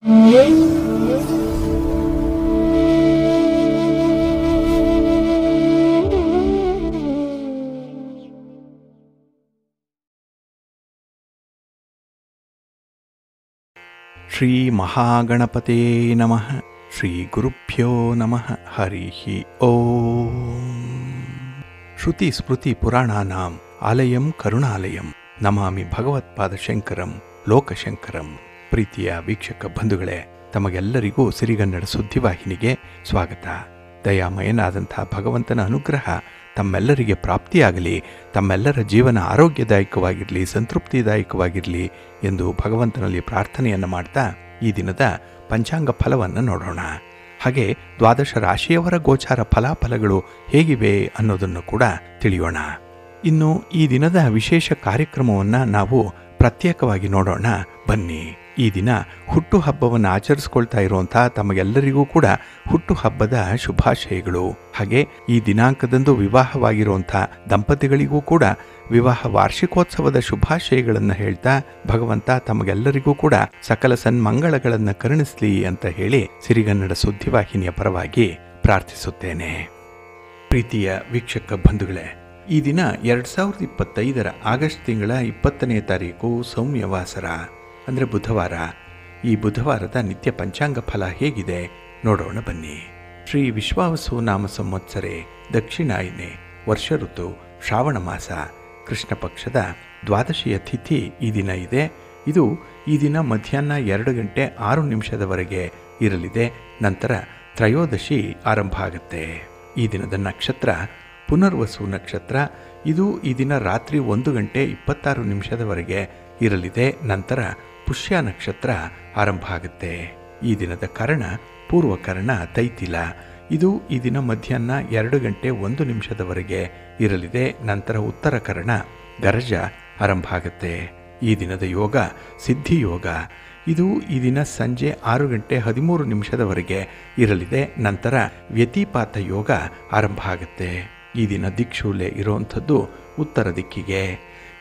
ಶ್ರೀ ಮಹಾಗಣಪತೇ ನಮಃ. ಶ್ರೀ ಗುರುಭ್ಯೋ ನಮಃ. ಹರಿ ಓಂ. ಶ್ರುತಿ ಸ್ಮೃತಿ ಪುರಾಣಾನಾಂ ಆಲಯಂ ಕರುಣಾಲಯಂ ನಮಾಮಿ ಭಗವತ್ಪಾದಶಂಕರಂ ಲೋಕಶಂಕರಂ. ಪ್ರೀತಿಯ ವೀಕ್ಷಕ ಬಂಧುಗಳೇ, ತಮಗೆಲ್ಲರಿಗೂ ಸಿರಿಗನ್ನಡ ಸುದ್ದಿವಾಹಿನಿಗೆ ಸ್ವಾಗತ. ದಯಾಮಯನಾದಂಥ ಭಗವಂತನ ಅನುಗ್ರಹ ತಮ್ಮೆಲ್ಲರಿಗೆ ಪ್ರಾಪ್ತಿಯಾಗಲಿ, ತಮ್ಮೆಲ್ಲರ ಜೀವನ ಆರೋಗ್ಯದಾಯಕವಾಗಿರಲಿ, ಸಂತೃಪ್ತಿದಾಯಕವಾಗಿರಲಿ ಎಂದು ಭಗವಂತನಲ್ಲಿ ಪ್ರಾರ್ಥನೆಯನ್ನು ಮಾಡ್ತಾ ಈ ದಿನದ ಪಂಚಾಂಗ ಫಲವನ್ನು ನೋಡೋಣ. ಹಾಗೆ ದ್ವಾದಶ ರಾಶಿಯವರ ಗೋಚಾರ ಫಲಾಫಲಗಳು ಹೇಗಿವೆ ಅನ್ನೋದನ್ನು ಕೂಡ ತಿಳಿಯೋಣ. ಇನ್ನು ಈ ದಿನದ ವಿಶೇಷ ಕಾರ್ಯಕ್ರಮವನ್ನು ನಾವು ಪ್ರತ್ಯೇಕವಾಗಿ ನೋಡೋಣ ಬನ್ನಿ. ಈ ದಿನ ಹುಟ್ಟುಹಬ್ಬವನ್ನು ಆಚರಿಸ್ಕೊಳ್ತಾ ಇರುವಂಥ ತಮಗೆಲ್ಲರಿಗೂ ಕೂಡ ಹುಟ್ಟುಹಬ್ಬದ ಶುಭಾಶಯಗಳು. ಹಾಗೆ ಈ ದಿನಾಂಕದಂದು ವಿವಾಹವಾಗಿರುವಂಥ ದಂಪತಿಗಳಿಗೂ ಕೂಡ ವಿವಾಹ ವಾರ್ಷಿಕೋತ್ಸವದ ಶುಭಾಶಯಗಳನ್ನು ಹೇಳ್ತಾ ಭಗವಂತ ತಮಗೆಲ್ಲರಿಗೂ ಕೂಡ ಸಕಲ ಸನ್ಮಂಗಳಗಳನ್ನು ಕರುಣಿಸಲಿ ಅಂತ ಹೇಳಿ ಸಿರಿಗನ್ನಡ ಸುದ್ದಿವಾಹಿನಿಯ ಪರವಾಗಿ ಪ್ರಾರ್ಥಿಸುತ್ತೇನೆ. ಪ್ರೀತಿಯ ವೀಕ್ಷಕ ಬಂಧುಗಳೇ, ಈ ದಿನ 2025 ಆಗಸ್ಟ್ ತಿಂಗಳ 20ನೇ ತಾರೀಕು ಸೌಮ್ಯವಾಸರ ಅಂದರೆ ಬುಧವಾರ. ಈ ಬುಧವಾರದ ನಿತ್ಯ ಪಂಚಾಂಗ ಫಲ ಹೇಗಿದೆ ನೋಡೋಣ ಬನ್ನಿ. ಶ್ರೀ ವಿಶ್ವಾವಸು ನಾಮ ಸಂವತ್ಸರೆ ದಕ್ಷಿಣಾಯನೆ ವರ್ಷ ಋತು ಶ್ರಾವಣ ಮಾಸ ಕೃಷ್ಣ ಪಕ್ಷದ ದ್ವಾದಶಿಯ ತಿಥಿ ಈ ದಿನ ಇದೆ. ಇದು ಈ ದಿನ ಮಧ್ಯಾಹ್ನ 2 ಗಂಟೆ 6 ನಿಮಿಷದವರೆಗೆ ಇರಲಿದೆ. ನಂತರ ತ್ರಯೋದಶಿ ಆರಂಭ ಆಗುತ್ತೆ. ಈ ದಿನದ ನಕ್ಷತ್ರ ಪುನರ್ವಸು ನಕ್ಷತ್ರ. ಇದು ಈ ದಿನ ರಾತ್ರಿ 1 ಗಂಟೆ 26 ನಿಮಿಷದವರೆಗೆ ಇರಲಿದೆ. ನಂತರ ಪುಷ್ಯ ನಕ್ಷತ್ರ ಆರಂಭ ಆಗುತ್ತೆ. ಈ ದಿನದ ಕರ್ಣ ಪೂರ್ವಕರ್ಣ ತೈತಿಲ. ಇದು ಈ ದಿನ ಮಧ್ಯಾಹ್ನ 2 ಗಂಟೆ 1 ನಿಮಿಷದವರೆಗೆ ಇರಲಿದೆ. ನಂತರ ಉತ್ತರ ಕರ್ಣ ಗರಜ ಆರಂಭ ಆಗುತ್ತೆ. ಈ ದಿನದ ಯೋಗ ಸಿದ್ಧಿಯೋಗ. ಇದು ಈ ದಿನ ಸಂಜೆ 6 ಗಂಟೆ 13 ನಿಮಿಷದವರೆಗೆ ಇರಲಿದೆ. ನಂತರ ವ್ಯತಿಪಾತ ಯೋಗ ಆರಂಭ ಆಗುತ್ತೆ. ಈ ದಿನ ದಿಕ್ಶೂಲೆ ಇರುವಂಥದ್ದು ಉತ್ತರ ದಿಕ್ಕಿಗೆ.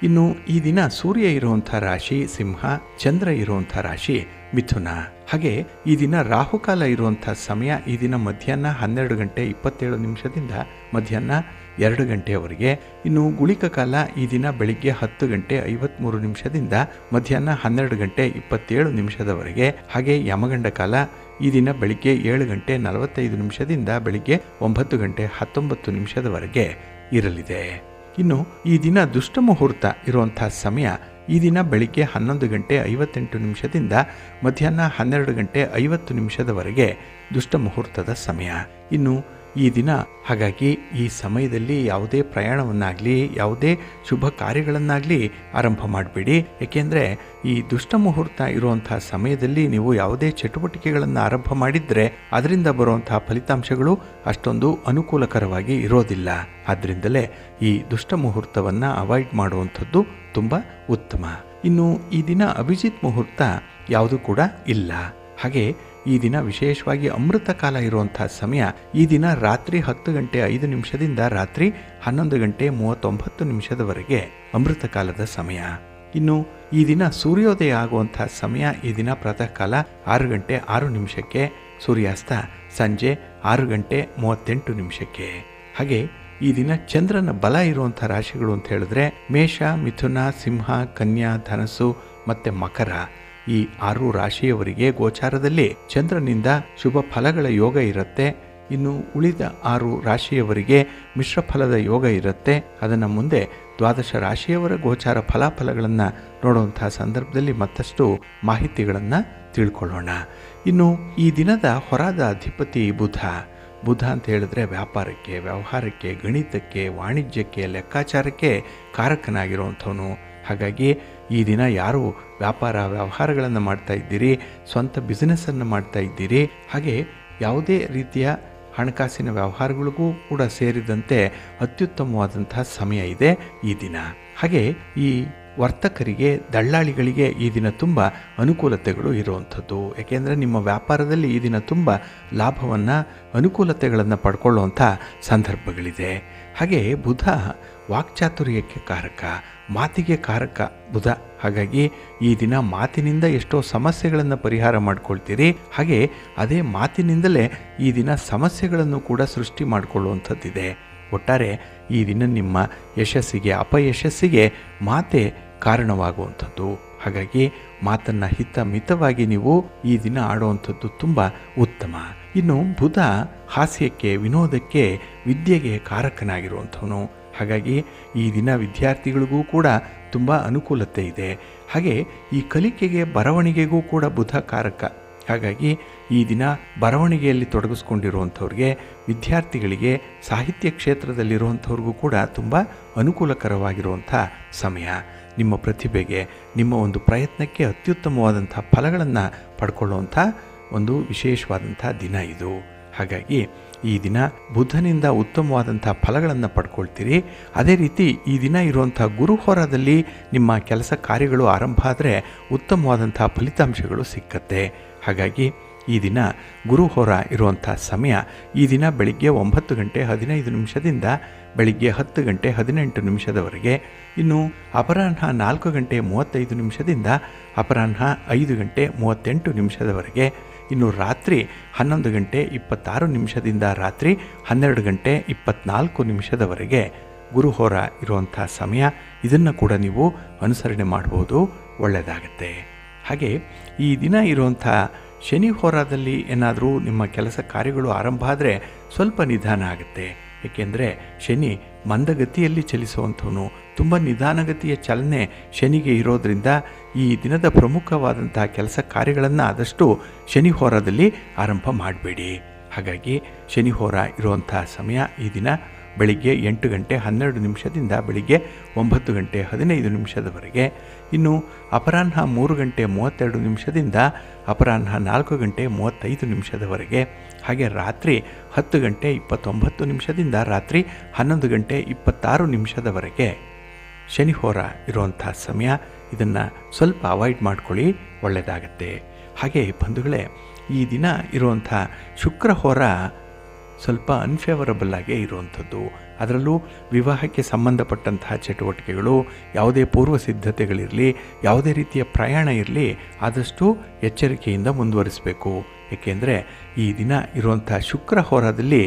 ಇನ್ನು ಈ ದಿನ ಸೂರ್ಯ ಇರುವಂಥ ರಾಶಿ ಸಿಂಹ, ಚಂದ್ರ ಇರುವಂಥ ರಾಶಿ ಮಿಥುನ. ಹಾಗೆ ಈ ದಿನ ರಾಹುಕಾಲ ಇರುವಂಥ ಸಮಯ ಈ ದಿನ ಮಧ್ಯಾಹ್ನ 12 ಗಂಟೆ 27 ನಿಮಿಷದಿಂದ ಮಧ್ಯಾಹ್ನ 2 ಗಂಟೆಯವರೆಗೆ. ಇನ್ನು ಗುಳಿಕ ಕಾಲ ಈ ದಿನ ಬೆಳಿಗ್ಗೆ 10 ಗಂಟೆ 53 ನಿಮಿಷದಿಂದ ಮಧ್ಯಾಹ್ನ 12 ಗಂಟೆ 27 ನಿಮಿಷದವರೆಗೆ. ಹಾಗೆ ಯಮಗಂಡ ಕಾಲ ಈ ದಿನ ಬೆಳಿಗ್ಗೆ 7 ಗಂಟೆ 45 ನಿಮಿಷದಿಂದ ಬೆಳಿಗ್ಗೆ 9 ಗಂಟೆ 19 ನಿಮಿಷದವರೆಗೆ ಇರಲಿದೆ. ಇನ್ನು ಈ ದಿನ ದುಷ್ಟ ಮುಹೂರ್ತ ಇರುವಂಥ ಸಮಯ ಈ ದಿನ ಬೆಳಿಗ್ಗೆ 11 ಗಂಟೆ 58 ನಿಮಿಷದಿಂದ ಮಧ್ಯಾಹ್ನ 12 ಗಂಟೆ 50 ನಿಮಿಷದವರೆಗೆ ದುಷ್ಟ ಮುಹೂರ್ತದ ಸಮಯ. ಇನ್ನು ಈ ದಿನ ಹಾಗಾಗಿ ಈ ಸಮಯದಲ್ಲಿ ಯಾವುದೇ ಪ್ರಯಾಣವನ್ನಾಗಲಿ ಯಾವುದೇ ಶುಭ ಕಾರ್ಯಗಳನ್ನಾಗಲಿ ಆರಂಭ ಮಾಡಬೇಡಿ. ಏಕೆಂದರೆ ಈ ದುಷ್ಟ ಮುಹೂರ್ತ ಇರುವಂಥ ಸಮಯದಲ್ಲಿ ನೀವು ಯಾವುದೇ ಚಟುವಟಿಕೆಗಳನ್ನು ಆರಂಭ ಮಾಡಿದರೆ ಅದರಿಂದ ಬರುವಂತಹ ಫಲಿತಾಂಶಗಳು ಅಷ್ಟೊಂದು ಅನುಕೂಲಕರವಾಗಿ ಇರೋದಿಲ್ಲ. ಆದ್ದರಿಂದಲೇ ಈ ದುಷ್ಟ ಮುಹೂರ್ತವನ್ನು ಅವಾಯ್ಡ್ ಮಾಡುವಂಥದ್ದು ತುಂಬ ಉತ್ತಮ. ಇನ್ನು ಈ ದಿನ ಅಭಿಜಿತ್ ಮುಹೂರ್ತ ಯಾವುದು ಕೂಡ ಇಲ್ಲ. ಹಾಗೆ ಈ ದಿನ ವಿಶೇಷವಾಗಿ ಅಮೃತ ಕಾಲ ಇರುವಂಥ ಸಮಯ ಈ ದಿನ ರಾತ್ರಿ 10 ಗಂಟೆ 5 ನಿಮಿಷದಿಂದ ರಾತ್ರಿ 11 ಗಂಟೆ 39 ನಿಮಿಷದವರೆಗೆ ಅಮೃತ ಕಾಲದ ಸಮಯ. ಇನ್ನು ಈ ದಿನ ಸೂರ್ಯೋದಯ ಆಗುವಂಥ ಸಮಯ ಈ ದಿನ ಪ್ರಾತಃ ಕಾಲ 6 ಗಂಟೆ 6 ನಿಮಿಷಕ್ಕೆ, ಸೂರ್ಯಾಸ್ತ ಸಂಜೆ 6 ಗಂಟೆ 38 ನಿಮಿಷಕ್ಕೆ. ಹಾಗೆ ಈ ದಿನ ಚಂದ್ರನ ಬಲ ಇರುವಂಥ ರಾಶಿಗಳು ಅಂತ ಹೇಳಿದ್ರೆ ಮೇಷ, ಮಿಥುನ, ಸಿಂಹ, ಕನ್ಯಾ, ಧನಸ್ಸು ಮತ್ತು ಮಕರ. ಈ 6 ರಾಶಿಯವರಿಗೆ ಗೋಚಾರದಲ್ಲಿ ಚಂದ್ರನಿಂದ ಶುಭ ಫಲಗಳ ಯೋಗ ಇರುತ್ತೆ. ಇನ್ನು ಉಳಿದ 6 ರಾಶಿಯವರಿಗೆ ಮಿಶ್ರ ಫಲದ ಯೋಗ ಇರುತ್ತೆ. ಅದನ್ನು ಮುಂದೆ ದ್ವಾದಶ ರಾಶಿಯವರ ಗೋಚಾರ ಫಲಾಫಲಗಳನ್ನು ನೋಡುವಂತಹ ಸಂದರ್ಭದಲ್ಲಿ ಮತ್ತಷ್ಟು ಮಾಹಿತಿಗಳನ್ನು ತಿಳ್ಕೊಳ್ಳೋಣ. ಇನ್ನು ಈ ದಿನದ ಹೊರಾದ ಅಧಿಪತಿ ಬುಧ. ಬುಧ ಅಂತ ಹೇಳಿದ್ರೆ ವ್ಯಾಪಾರಕ್ಕೆ, ವ್ಯವಹಾರಕ್ಕೆ, ಗಣಿತಕ್ಕೆ, ವಾಣಿಜ್ಯಕ್ಕೆ, ಲೆಕ್ಕಾಚಾರಕ್ಕೆ ಕಾರಕನಾಗಿರುವಂಥವನು. ಹಾಗಾಗಿ ಈ ದಿನ ಯಾರು ವ್ಯಾಪಾರ ವ್ಯವಹಾರಗಳನ್ನು ಮಾಡ್ತಾ ಇದ್ದೀರಿ, ಸ್ವಂತ ಬಿಸ್ನೆಸ್ಸನ್ನು ಮಾಡ್ತಾ ಇದ್ದೀರಿ, ಹಾಗೆ ಯಾವುದೇ ರೀತಿಯ ಹಣಕಾಸಿನ ವ್ಯವಹಾರಗಳಿಗೂ ಕೂಡ ಸೇರಿದಂತೆ ಅತ್ಯುತ್ತಮವಾದಂತಹ ಸಮಯ ಇದೆ ಈ ದಿನ. ಹಾಗೆ ಈ ವರ್ತಕರಿಗೆ, ದಳ್ಳಾಳಿಗಳಿಗೆ ಈ ದಿನ ತುಂಬ ಅನುಕೂಲತೆಗಳು ಇರುವಂಥದ್ದು. ಏಕೆಂದರೆ ನಿಮ್ಮ ವ್ಯಾಪಾರದಲ್ಲಿ ಈ ದಿನ ತುಂಬ ಲಾಭವನ್ನು, ಅನುಕೂಲತೆಗಳನ್ನು ಪಡ್ಕೊಳ್ಳುವಂಥ ಸಂದರ್ಭಗಳಿದೆ. ಹಾಗೆ ಬುಧ ವಾಕ್ಚಾತುರ್ಯಕ್ಕೆ ಕಾರಕ, ಮಾತಿಗೆ ಕಾರಕ ಬುಧ. ಹಾಗಾಗಿ ಈ ದಿನ ಮಾತಿನಿಂದ ಎಷ್ಟೋ ಸಮಸ್ಯೆಗಳನ್ನು ಪರಿಹಾರ ಮಾಡ್ಕೊಳ್ತೀರಿ. ಹಾಗೆ ಅದೇ ಮಾತಿನಿಂದಲೇ ಈ ದಿನ ಸಮಸ್ಯೆಗಳನ್ನು ಕೂಡ ಸೃಷ್ಟಿ ಮಾಡಿಕೊಳ್ಳುವಂಥದ್ದಿದೆ. ಒಟ್ಟಾರೆ ಈ ದಿನ ನಿಮ್ಮ ಯಶಸ್ಸಿಗೆ, ಅಪಯಶಸ್ಸಿಗೆ ಮಾತೇ ಕಾರಣವಾಗುವಂಥದ್ದು. ಹಾಗಾಗಿ ಮಾತನ್ನು ಹಿತಮಿತವಾಗಿ ನೀವು ಈ ದಿನ ಆಡುವಂಥದ್ದು ತುಂಬ ಉತ್ತಮ. ಇನ್ನು ಬುಧ ಹಾಸ್ಯಕ್ಕೆ, ವಿನೋದಕ್ಕೆ, ವಿದ್ಯೆಗೆ ಕಾರಕನಾಗಿರುವಂಥವನು. ಹಾಗಾಗಿ ಈ ದಿನ ವಿದ್ಯಾರ್ಥಿಗಳಿಗೂ ಕೂಡ ತುಂಬ ಅನುಕೂಲತೆ ಇದೆ. ಹಾಗೆ ಈ ಕಲಿಕೆಗೆ, ಬರವಣಿಗೆಗೂ ಕೂಡ ಬುಧ ಕಾರಕ. ಹಾಗಾಗಿ ಈ ದಿನ ಬರವಣಿಗೆಯಲ್ಲಿ ತೊಡಗಿಸ್ಕೊಂಡಿರುವಂಥವ್ರಿಗೆ, ವಿದ್ಯಾರ್ಥಿಗಳಿಗೆ, ಸಾಹಿತ್ಯ ಕ್ಷೇತ್ರದಲ್ಲಿರುವಂಥವ್ರಿಗೂ ಕೂಡ ತುಂಬ ಅನುಕೂಲಕರವಾಗಿರುವಂಥ ಸಮಯ. ನಿಮ್ಮ ಪ್ರತಿಭೆಗೆ, ನಿಮ್ಮ ಒಂದು ಪ್ರಯತ್ನಕ್ಕೆ ಅತ್ಯುತ್ತಮವಾದಂಥ ಫಲಗಳನ್ನು ಪಡ್ಕೊಳ್ಳುವಂಥ ಒಂದು ವಿಶೇಷವಾದಂಥ ದಿನ ಇದು. ಹಾಗಾಗಿ ಈ ದಿನ ಬುಧನಿಂದ ಉತ್ತಮವಾದಂಥ ಫಲಗಳನ್ನು ಪಡ್ಕೊಳ್ತೀರಿ. ಅದೇ ರೀತಿ ಈ ದಿನ ಇರುವಂಥ ಗುರುಹೋರದಲ್ಲಿ ನಿಮ್ಮ ಕೆಲಸ ಕಾರ್ಯಗಳು ಆರಂಭ ಆದರೆ ಉತ್ತಮವಾದಂಥ ಫಲಿತಾಂಶಗಳು ಸಿಕ್ಕತ್ತೆ. ಹಾಗಾಗಿ ಈ ದಿನ ಗುರುಹೋರ ಇರುವಂಥ ಸಮಯ ಈ ದಿನ ಬೆಳಿಗ್ಗೆ 9:15 ಬೆಳಿಗ್ಗೆ 10:18 ಇನ್ನು ಅಪರಾಹ್ನ 4:35 ಅಪರಾಹ್ನ 5:38 ಇನ್ನು ರಾತ್ರಿ 11:26 ರಾತ್ರಿ 12:24 ಗುರುಹೋರ ಇರುವಂಥ ಸಮಯ. ಇದನ್ನು ಕೂಡ ನೀವು ಅನುಸರಣೆ ಮಾಡ್ಬೋದು, ಒಳ್ಳೆಯದಾಗತ್ತೆ. ಹಾಗೆ ಈ ದಿನ ಇರುವಂಥ ಶನಿ ಹೋರಾದಲ್ಲಿ ಏನಾದರೂ ನಿಮ್ಮ ಕೆಲಸ ಕಾರ್ಯಗಳು ಆರಂಭ ಆದರೆ ಸ್ವಲ್ಪ ನಿಧಾನ ಆಗುತ್ತೆ. ಏಕೆಂದರೆ ಶನಿ ಮಂದಗತಿಯಲ್ಲಿ ಚಲಿಸುವಂಥವನು, ತುಂಬ ನಿಧಾನಗತಿಯ ಚಲನೆ ಶನಿಗೆ ಇರೋದರಿಂದ ಈ ದಿನದ ಪ್ರಮುಖವಾದಂಥ ಕೆಲಸ ಕಾರ್ಯಗಳನ್ನು ಆದಷ್ಟು ಶನಿ ಹೋರಾದಲ್ಲಿ ಆರಂಭ ಮಾಡಬೇಡಿ. ಹಾಗಾಗಿ ಶನಿ ಹೋರ ಇರುವಂಥ ಸಮಯ ಈ ದಿನ ಬೆಳಿಗ್ಗೆ 8:12 ಬೆಳಿಗ್ಗೆ 9:15 ಇನ್ನು ಅಪರಾಹ್ನ 3:32 ಅಪರಾಹ್ನ 4:35 ಹಾಗೆ ರಾತ್ರಿ 10:29 ರಾತ್ರಿ 11:26 ಶನಿ ಹೋರ ಇರುವಂಥ ಸಮಯ. ಇದನ್ನು ಸ್ವಲ್ಪ ಅವಾಯ್ಡ್ ಮಾಡ್ಕೊಳ್ಳಿ, ಒಳ್ಳೆಯದಾಗತ್ತೆ. ಹಾಗೆ ಬಂಧುಗಳೇ, ಈ ದಿನ ಇರುವಂಥ ಶುಕ್ರ ಹೋರ ಸ್ವಲ್ಪ ಅನ್ಫೇವರಬಲ್ ಆಗೇ ಇರುವಂಥದ್ದು. ಅದರಲ್ಲೂ ವಿವಾಹಕ್ಕೆ ಸಂಬಂಧಪಟ್ಟಂತಹ ಚಟುವಟಿಕೆಗಳು, ಯಾವುದೇ ಪೂರ್ವ ಸಿದ್ಧತೆಗಳಿರಲಿ, ಯಾವುದೇ ರೀತಿಯ ಪ್ರಯಾಣ ಇರಲಿ, ಆದಷ್ಟು ಎಚ್ಚರಿಕೆಯಿಂದ ಮುಂದುವರಿಸಬೇಕು. ಏಕೆಂದರೆ ಈ ದಿನ ಇರುವಂಥ ಶುಕ್ರ ಹೋರಾದಲ್ಲಿ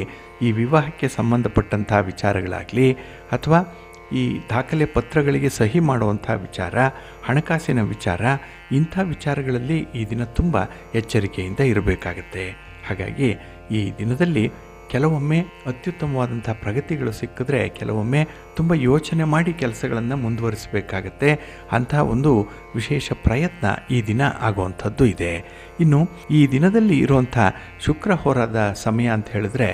ಈ ವಿವಾಹಕ್ಕೆ ಸಂಬಂಧಪಟ್ಟಂಥ ವಿಚಾರಗಳಾಗಲಿ ಅಥವಾ ಈ ದಾಖಲೆ ಪತ್ರಗಳಿಗೆ ಸಹಿ ಮಾಡುವಂಥ ವಿಚಾರ, ಹಣಕಾಸಿನ ವಿಚಾರ, ಇಂಥ ವಿಚಾರಗಳಲ್ಲಿ ಈ ದಿನ ತುಂಬ ಎಚ್ಚರಿಕೆಯಿಂದ ಇರಬೇಕಾಗತ್ತೆ. ಹಾಗಾಗಿ ಈ ದಿನದಲ್ಲಿ ಕೆಲವೊಮ್ಮೆ ಅತ್ಯುತ್ತಮವಾದಂಥ ಪ್ರಗತಿಗಳು ಸಿಕ್ಕಿದ್ರೆ ಕೆಲವೊಮ್ಮೆ ತುಂಬ ಯೋಚನೆ ಮಾಡಿ ಕೆಲಸಗಳನ್ನು ಮುಂದುವರಿಸಬೇಕಾಗತ್ತೆ. ಅಂತಹ ಒಂದು ವಿಶೇಷ ಪ್ರಯತ್ನ ಈ ದಿನ ಆಗುವಂಥದ್ದು ಇದೆ. ಇನ್ನು ಈ ದಿನದಲ್ಲಿ ಇರುವಂಥ ಶುಕ್ರ ಹೋರಾದ ಸಮಯ ಅಂತ ಹೇಳಿದ್ರೆ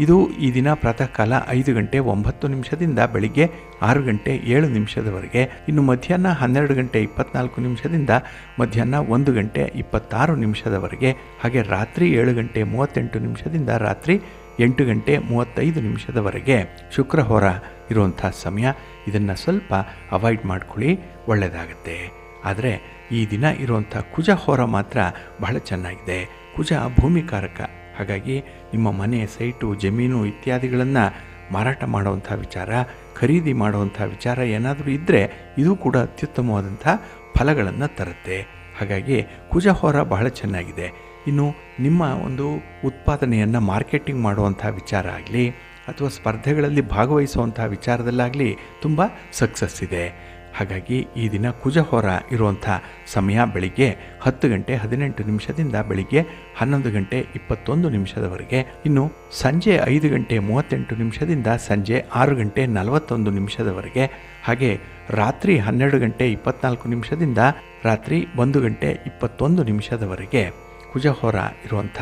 ಇದು ಈ ದಿನ ಪ್ರಾತಃ ಕಾಲ 5:09 ಬೆಳಿಗ್ಗೆ 6:07 ಇನ್ನು ಮಧ್ಯಾಹ್ನ 12:24 ಮಧ್ಯಾಹ್ನ 1:26 ಹಾಗೆ ರಾತ್ರಿ 7:38 ರಾತ್ರಿ 8:35 ಶುಕ್ರ ಹೋರ ಇರುವಂಥ ಸಮಯ. ಇದನ್ನು ಸ್ವಲ್ಪ ಅವಾಯ್ಡ್ ಮಾಡ್ಕೊಳ್ಳಿ, ಒಳ್ಳೆಯದಾಗತ್ತೆ. ಆದರೆ ಈ ದಿನ ಇರುವಂಥ ಕುಜ ಹೋರ ಮಾತ್ರ ಬಹಳ ಚೆನ್ನಾಗಿದೆ. ಕುಜ ಭೂಮಿಕಾರಕ. ಹಾಗಾಗಿ ನಿಮ್ಮ ಮನೆ, ಸೈಟು, ಜಮೀನು ಇತ್ಯಾದಿಗಳನ್ನು ಮಾರಾಟ ಮಾಡುವಂಥ ವಿಚಾರ, ಖರೀದಿ ಮಾಡುವಂಥ ವಿಚಾರ ಏನಾದರೂ ಇದ್ದರೆ ಇದು ಕೂಡ ಅತ್ಯುತ್ತಮವಾದಂಥ ಫಲಗಳನ್ನು ತರುತ್ತೆ. ಹಾಗಾಗಿ ಕುಜ ಹೋರ ಬಹಳ ಚೆನ್ನಾಗಿದೆ. ಇನ್ನು ನಿಮ್ಮ ಒಂದು ಉತ್ಪಾದನೆಯನ್ನು ಮಾರ್ಕೆಟಿಂಗ್ ಮಾಡುವಂಥ ವಿಚಾರ ಆಗಲಿ ಅಥವಾ ಸ್ಪರ್ಧೆಗಳಲ್ಲಿ ಭಾಗವಹಿಸುವಂಥ ವಿಚಾರದಲ್ಲಾಗಲಿ ತುಂಬ ಸಕ್ಸಸ್ ಇದೆ. ಹಾಗಾಗಿ ಈ ದಿನ ಕುಜ ಹೋರ ಇರುವಂಥ ಸಮಯ ಬೆಳಿಗ್ಗೆ 10:18 ಬೆಳಿಗ್ಗೆ 11:21 ಇನ್ನು ಸಂಜೆ 5:38 ಸಂಜೆ 6:41 ಹಾಗೆ ರಾತ್ರಿ 12:24 ರಾತ್ರಿ 1:21 ಕುಜ ಹೋರ ಇರುವಂಥ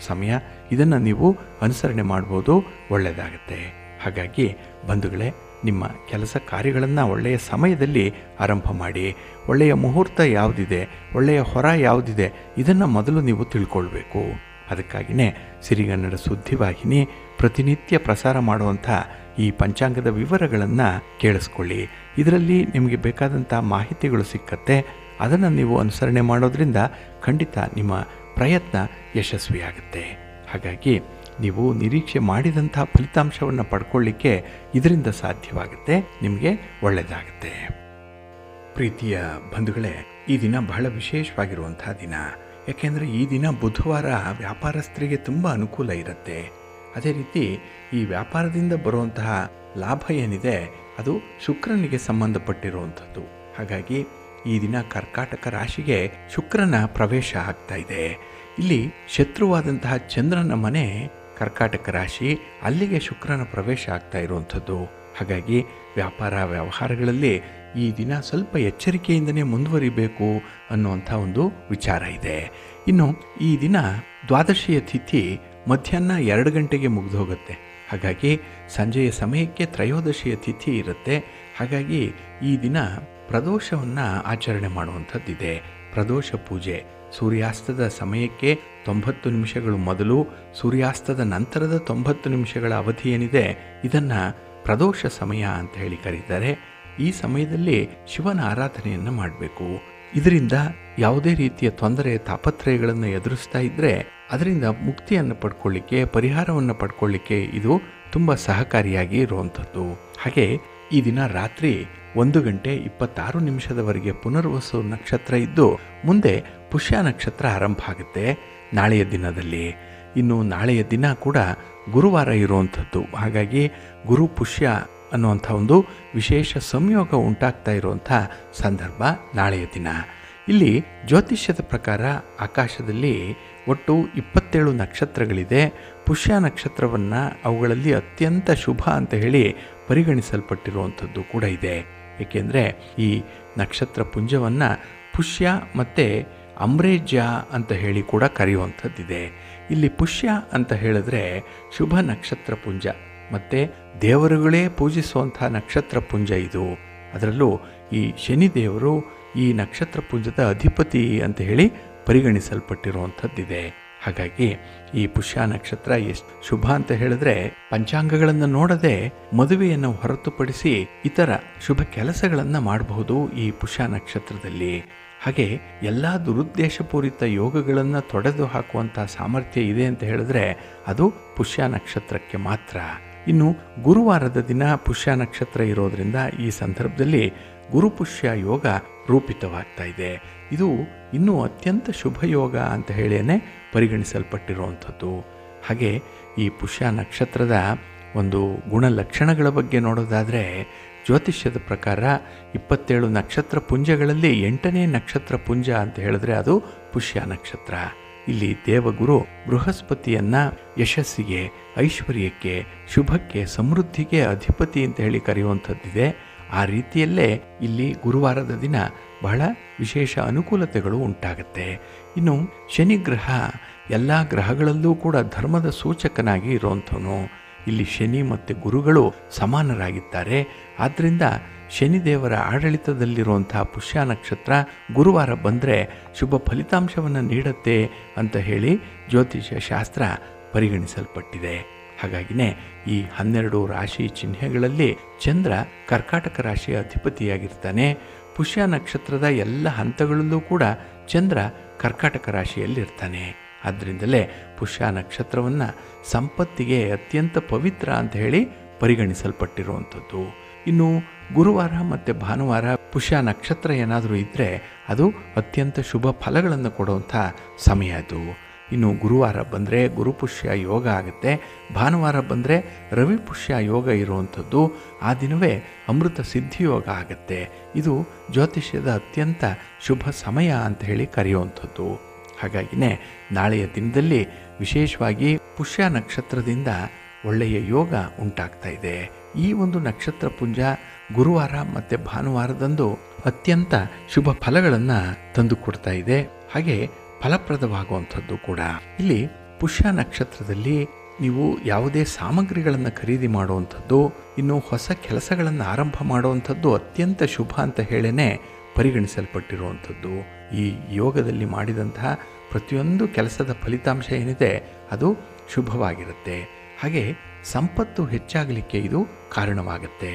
ಸಮಯ. ಇದನ್ನು ನೀವು ಅನುಸರಣೆ ಮಾಡ್ಬೋದು, ಒಳ್ಳೆಯದಾಗತ್ತೆ. ಹಾಗಾಗಿ ಬಂಧುಗಳೇ, ನಿಮ್ಮ ಕೆಲಸ ಕಾರ್ಯಗಳನ್ನು ಒಳ್ಳೆಯ ಸಮಯದಲ್ಲಿ ಆರಂಭ ಮಾಡಿ. ಒಳ್ಳೆಯ ಮುಹೂರ್ತ ಯಾವುದಿದೆ, ಒಳ್ಳೆಯ ಹೊರ ಯಾವುದಿದೆ, ಇದನ್ನು ಮೊದಲು ನೀವು ತಿಳ್ಕೊಳ್ಬೇಕು. ಅದಕ್ಕಾಗಿಯೇ ಸಿರಿಗನ್ನಡ ಸುದ್ದಿವಾಹಿನಿ ಪ್ರತಿನಿತ್ಯ ಪ್ರಸಾರ ಮಾಡುವಂಥ ಈ ಪಂಚಾಂಗದ ವಿವರಗಳನ್ನು ಕೇಳಿಸ್ಕೊಳ್ಳಿ. ಇದರಲ್ಲಿ ನಿಮಗೆ ಬೇಕಾದಂಥ ಮಾಹಿತಿಗಳು ಸಿಕ್ಕತ್ತೆ. ಅದನ್ನು ನೀವು ಅನುಸರಣೆ ಮಾಡೋದ್ರಿಂದ ಖಂಡಿತ ನಿಮ್ಮ ಪ್ರಯತ್ನ ಯಶಸ್ವಿಯಾಗುತ್ತೆ. ಹಾಗಾಗಿ ನೀವು ನಿರೀಕ್ಷೆ ಮಾಡಿದಂಥ ಫಲಿತಾಂಶವನ್ನು ಪಡ್ಕೊಳ್ಳಿಕ್ಕೆ ಇದರಿಂದ ಸಾಧ್ಯವಾಗುತ್ತೆ. ನಿಮಗೆ ಒಳ್ಳೆಯದಾಗುತ್ತೆ. ಪ್ರೀತಿಯ ಬಂಧುಗಳೇ, ಈ ದಿನ ಬಹಳ ವಿಶೇಷವಾಗಿರುವಂಥ ದಿನ. ಯಾಕೆಂದರೆ ಈ ದಿನ ಬುಧವಾರ ವ್ಯಾಪಾರಸ್ಥರಿಗೆ ತುಂಬ ಅನುಕೂಲ ಇರುತ್ತೆ. ಅದೇ ರೀತಿ ಈ ವ್ಯಾಪಾರದಿಂದ ಬರುವಂತಹ ಲಾಭ ಏನಿದೆ ಅದು ಶುಕ್ರನಿಗೆ ಸಂಬಂಧಪಟ್ಟಿರುವಂಥದ್ದು. ಹಾಗಾಗಿ ಈ ದಿನ ಕರ್ಕಾಟಕ ರಾಶಿಗೆ ಶುಕ್ರನ ಪ್ರವೇಶ ಆಗ್ತಾ ಇದೆ. ಇಲ್ಲಿ ಶತ್ರುವಾದಂತಹ ಚಂದ್ರನ ಮನೆ ಕರ್ಕಾಟಕ ರಾಶಿ, ಅಲ್ಲಿಗೆ ಶುಕ್ರನ ಪ್ರವೇಶ ಆಗ್ತಾ ಇರುವಂಥದ್ದು. ಹಾಗಾಗಿ ವ್ಯಾಪಾರ ವ್ಯವಹಾರಗಳಲ್ಲಿ ಈ ದಿನ ಸ್ವಲ್ಪ ಎಚ್ಚರಿಕೆಯಿಂದನೇ ಮುಂದುವರಿಬೇಕು ಅನ್ನುವಂಥ ಒಂದು ವಿಚಾರ ಇದೆ. ಇನ್ನು ಈ ದಿನ ದ್ವಾದಶಿಯ ತಿಥಿ ಮಧ್ಯಾಹ್ನ 2 ಗಂಟೆಗೆ ಮುಗಿದು ಹೋಗುತ್ತೆ. ಹಾಗಾಗಿ ಸಂಜೆಯ ಸಮಯಕ್ಕೆ ತ್ರಯೋದಶಿಯ ತಿಥಿ ಇರುತ್ತೆ. ಹಾಗಾಗಿ ಈ ದಿನ ಪ್ರದೋಷವನ್ನು ಆಚರಣೆ ಮಾಡುವಂಥದ್ದಿದೆ. ಪ್ರದೋಷ ಪೂಜೆ ಸೂರ್ಯಾಸ್ತದ ಸಮಯಕ್ಕೆ 90 ನಿಮಿಷಗಳು ಮೊದಲು, ಸೂರ್ಯಾಸ್ತದ ನಂತರದ 90 ನಿಮಿಷಗಳ ಅವಧಿ ಏನಿದೆ ಇದನ್ನು ಪ್ರದೋಷ ಸಮಯ ಅಂತ ಹೇಳಿ ಕರೀತಾರೆ. ಈ ಸಮಯದಲ್ಲಿ ಶಿವನ ಆರಾಧನೆಯನ್ನು ಮಾಡಬೇಕು. ಇದರಿಂದ ಯಾವುದೇ ರೀತಿಯ ತೊಂದರೆ ತಾಪತ್ರಯಗಳನ್ನು ಎದುರಿಸ್ತಾ ಇದ್ದರೆ ಅದರಿಂದ ಮುಕ್ತಿಯನ್ನು ಪಡ್ಕೊಳ್ಳಿಕ್ಕೆ, ಪರಿಹಾರವನ್ನು ಪಡ್ಕೊಳ್ಳಿಕ್ಕೆ ಇದು ತುಂಬ ಸಹಕಾರಿಯಾಗಿ ಇರುವಂಥದ್ದು. ಹಾಗೆ ಈ ದಿನ ರಾತ್ರಿ 1 ಗಂಟೆ 26 ನಿಮಿಷದವರೆಗೆ ಪುನರ್ವಸು ನಕ್ಷತ್ರ ಇದ್ದು ಮುಂದೆ ಪುಷ್ಯ ನಕ್ಷತ್ರ ಆರಂಭ ಆಗುತ್ತೆ ನಾಳೆಯ ದಿನದಲ್ಲಿ. ಇನ್ನು ನಾಳೆಯ ದಿನ ಕೂಡ ಗುರುವಾರ ಇರುವಂಥದ್ದು. ಹಾಗಾಗಿ ಗುರು ಪುಷ್ಯ ಅನ್ನುವಂಥ ಒಂದು ವಿಶೇಷ ಸಂಯೋಗ ಉಂಟಾಗ್ತಾ ಇರುವಂಥ ಸಂದರ್ಭ ನಾಳೆಯ ದಿನ. ಇಲ್ಲಿ ಜ್ಯೋತಿಷ್ಯದ ಪ್ರಕಾರ ಆಕಾಶದಲ್ಲಿ ಒಟ್ಟು 27 ನಕ್ಷತ್ರಗಳಿದೆ. ಪುಷ್ಯ ನಕ್ಷತ್ರವನ್ನು ಅವುಗಳಲ್ಲಿ ಅತ್ಯಂತ ಶುಭ ಅಂತ ಹೇಳಿ ಪರಿಗಣಿಸಲ್ಪಟ್ಟಿರುವಂಥದ್ದು ಕೂಡ ಇದೆ. ಏಕೆಂದರೆ ಈ ನಕ್ಷತ್ರ ಪುಂಜವನ್ನು ಪುಷ್ಯ ಮತ್ತು ಅಮ್ರೇಜ್ಯ ಅಂತ ಹೇಳಿ ಕೂಡ ಕರೆಯುವಂಥದ್ದಿದೆ. ಇಲ್ಲಿ ಪುಷ್ಯ ಅಂತ ಹೇಳಿದ್ರೆ ಶುಭ ನಕ್ಷತ್ರ ಪುಂಜ ಮತ್ತು ದೇವರುಗಳೇ ಪೂಜಿಸುವಂಥ ನಕ್ಷತ್ರ ಪುಂಜ ಇದು. ಅದರಲ್ಲೂ ಈ ಶನಿದೇವರು ಈ ನಕ್ಷತ್ರ ಪುಂಜದ ಅಧಿಪತಿ ಅಂತ ಹೇಳಿ ಪರಿಗಣಿಸಲ್ಪಟ್ಟಿರುವಂಥದ್ದಿದೆ. ಹಾಗಾಗಿ ಈ ಪುಷ್ಯ ನಕ್ಷತ್ರ ಎಷ್ಟು ಶುಭ ಅಂತ ಹೇಳಿದ್ರೆ ಪಂಚಾಂಗಗಳನ್ನು ನೋಡದೆ ಮದುವೆಯನ್ನು ಹೊರತುಪಡಿಸಿ ಇತರ ಶುಭ ಕೆಲಸಗಳನ್ನು ಮಾಡಬಹುದು ಈ ಪುಷ್ಯ ನಕ್ಷತ್ರದಲ್ಲಿ. ಹಾಗೆ ಎಲ್ಲ ದುರುದ್ದೇಶಪೂರಿತ ಯೋಗಗಳನ್ನು ತೊಡೆದು ಹಾಕುವಂಥ ಸಾಮರ್ಥ್ಯ ಇದೆ ಅಂತ ಹೇಳಿದ್ರೆ ಅದು ಪುಷ್ಯ ನಕ್ಷತ್ರಕ್ಕೆ ಮಾತ್ರ. ಇನ್ನು ಗುರುವಾರದ ದಿನ ಪುಷ್ಯ ನಕ್ಷತ್ರ ಇರೋದರಿಂದ ಈ ಸಂದರ್ಭದಲ್ಲಿ ಗುರುಪುಷ್ಯ ಯೋಗ ರೂಪಿತವಾಗ್ತಾ ಇದೆ. ಇದು ಇನ್ನೂ ಅತ್ಯಂತ ಶುಭ ಯೋಗ ಅಂತ ಹೇಳಿಯೇ ಪರಿಗಣಿಸಲ್ಪಟ್ಟಿರುವಂಥದ್ದು. ಹಾಗೆ ಈ ಪುಷ್ಯ ನಕ್ಷತ್ರದ ಒಂದು ಗುಣಲಕ್ಷಣಗಳ ಬಗ್ಗೆ ನೋಡೋದಾದರೆ ಜ್ಯೋತಿಷ್ಯದ ಪ್ರಕಾರ 27 ನಕ್ಷತ್ರ ಪುಂಜಗಳಲ್ಲಿ 8ನೇ ನಕ್ಷತ್ರ ಪುಂಜ ಅಂತ ಹೇಳಿದ್ರೆ ಅದು ಪುಷ್ಯ ನಕ್ಷತ್ರ. ಇಲ್ಲಿ ದೇವಗುರು ಬೃಹಸ್ಪತಿಯನ್ನು ಯಶಸ್ಸಿಗೆ, ಐಶ್ವರ್ಯಕ್ಕೆ, ಶುಭಕ್ಕೆ, ಸಮೃದ್ಧಿಗೆ ಅಧಿಪತಿ ಅಂತ ಹೇಳಿ ಕರೆಯುವಂಥದ್ದಿದೆ. ಆ ರೀತಿಯಲ್ಲೇ ಇಲ್ಲಿ ಗುರುವಾರದ ದಿನ ಬಹಳ ವಿಶೇಷ ಅನುಕೂಲತೆಗಳು ಉಂಟಾಗುತ್ತೆ. ಇನ್ನು ಶನಿಗ್ರಹ ಎಲ್ಲ ಗ್ರಹಗಳಲ್ಲೂ ಕೂಡ ಧರ್ಮದ ಸೂಚಕನಾಗಿ ಇರುವಂಥವನು. ಇಲ್ಲಿ ಶನಿ ಮತ್ತು ಗುರುಗಳು ಸಮಾನರಾಗಿದ್ದಾರೆ. ಆದ್ದರಿಂದ ಶನಿದೇವರ ಆಡಳಿತದಲ್ಲಿರುವಂಥ ಪುಷ್ಯ ನಕ್ಷತ್ರ ಗುರುವಾರ ಬಂದರೆ ಶುಭ ಫಲಿತಾಂಶವನ್ನು ನೀಡುತ್ತೆ ಅಂತ ಹೇಳಿ ಜ್ಯೋತಿಷ್ಯ ಶಾಸ್ತ್ರ ಪರಿಗಣಿಸಲ್ಪಟ್ಟಿದೆ. ಹಾಗಾಗಿನೇ ಈ 12 ರಾಶಿ ಚಿಹ್ನೆಗಳಲ್ಲಿ ಚಂದ್ರ ಕರ್ಕಾಟಕ ರಾಶಿಯ ಅಧಿಪತಿಯಾಗಿರ್ತಾನೆ. ಪುಷ್ಯ ನಕ್ಷತ್ರದ ಎಲ್ಲ ಹಂತಗಳಲ್ಲೂ ಕೂಡ ಚಂದ್ರ ಕರ್ಕಾಟಕ ರಾಶಿಯಲ್ಲಿರ್ತಾನೆ. ಆದ್ದರಿಂದಲೇ ಪುಷ್ಯ ನಕ್ಷತ್ರವನ್ನು ಸಂಪತ್ತಿಗೆ ಅತ್ಯಂತ ಪವಿತ್ರ ಅಂತ ಹೇಳಿ ಪರಿಗಣಿಸಲ್ಪಟ್ಟಿರುವಂಥದ್ದು. ಇನ್ನು ಗುರುವಾರ ಮತ್ತು ಭಾನುವಾರ ಪುಷ್ಯ ನಕ್ಷತ್ರ ಏನಾದರೂ ಇದ್ದರೆ ಅದು ಅತ್ಯಂತ ಶುಭ ಫಲಗಳನ್ನು ಕೊಡುವಂಥ ಸಮಯ ಅದು. ಇನ್ನು ಗುರುವಾರ ಬಂದರೆ ಗುರುಪುಷ್ಯ ಯೋಗ ಆಗುತ್ತೆ. ಭಾನುವಾರ ಬಂದರೆ ರವಿಪುಷ್ಯ ಯೋಗ ಇರುವಂಥದ್ದು. ಆ ದಿನವೇ ಅಮೃತ ಸಿದ್ಧಿಯೋಗ ಆಗುತ್ತೆ. ಇದು ಜ್ಯೋತಿಷ್ಯದ ಅತ್ಯಂತ ಶುಭ ಸಮಯ ಅಂತ ಹೇಳಿ ಕರೆಯುವಂಥದ್ದು. ಹಾಗಾಗಿನೇ ನಾಳೆಯ ದಿನದಲ್ಲಿ ವಿಶೇಷವಾಗಿ ಪುಷ್ಯ ನಕ್ಷತ್ರದಿಂದ ಒಳ್ಳೆಯ ಯೋಗ ಉಂಟಾಗ್ತಾ ಇದೆ. ಈ ಒಂದು ನಕ್ಷತ್ರ ಪುಂಜ ಗುರುವಾರ ಮತ್ತು ಭಾನುವಾರದಂದು ಅತ್ಯಂತ ಶುಭ ಫಲಗಳನ್ನು ತಂದುಕೊಡ್ತಾ ಇದೆ. ಹಾಗೆ ಫಲಪ್ರದವಾಗುವಂಥದ್ದು ಕೂಡ. ಇಲ್ಲಿ ಪುಷ್ಯ ನಕ್ಷತ್ರದಲ್ಲಿ ನೀವು ಯಾವುದೇ ಸಾಮಗ್ರಿಗಳನ್ನು ಖರೀದಿ ಮಾಡುವಂಥದ್ದು, ಇನ್ನು ಹೊಸ ಕೆಲಸಗಳನ್ನು ಆರಂಭ ಮಾಡುವಂಥದ್ದು ಅತ್ಯಂತ ಶುಭ ಅಂತ ಹೇಳೇ ಪರಿಗಣಿಸಲ್ಪಟ್ಟಿರುವಂಥದ್ದು. ಈ ಯೋಗದಲ್ಲಿ ಮಾಡಿದಂತಹ ಪ್ರತಿಯೊಂದು ಕೆಲಸದ ಫಲಿತಾಂಶ ಏನಿದೆ ಅದು ಶುಭವಾಗಿರುತ್ತೆ. ಹಾಗೆ ಸಂಪತ್ತು ಹೆಚ್ಚಾಗಲಿಕ್ಕೆ ಇದು ಕಾರಣವಾಗುತ್ತೆ.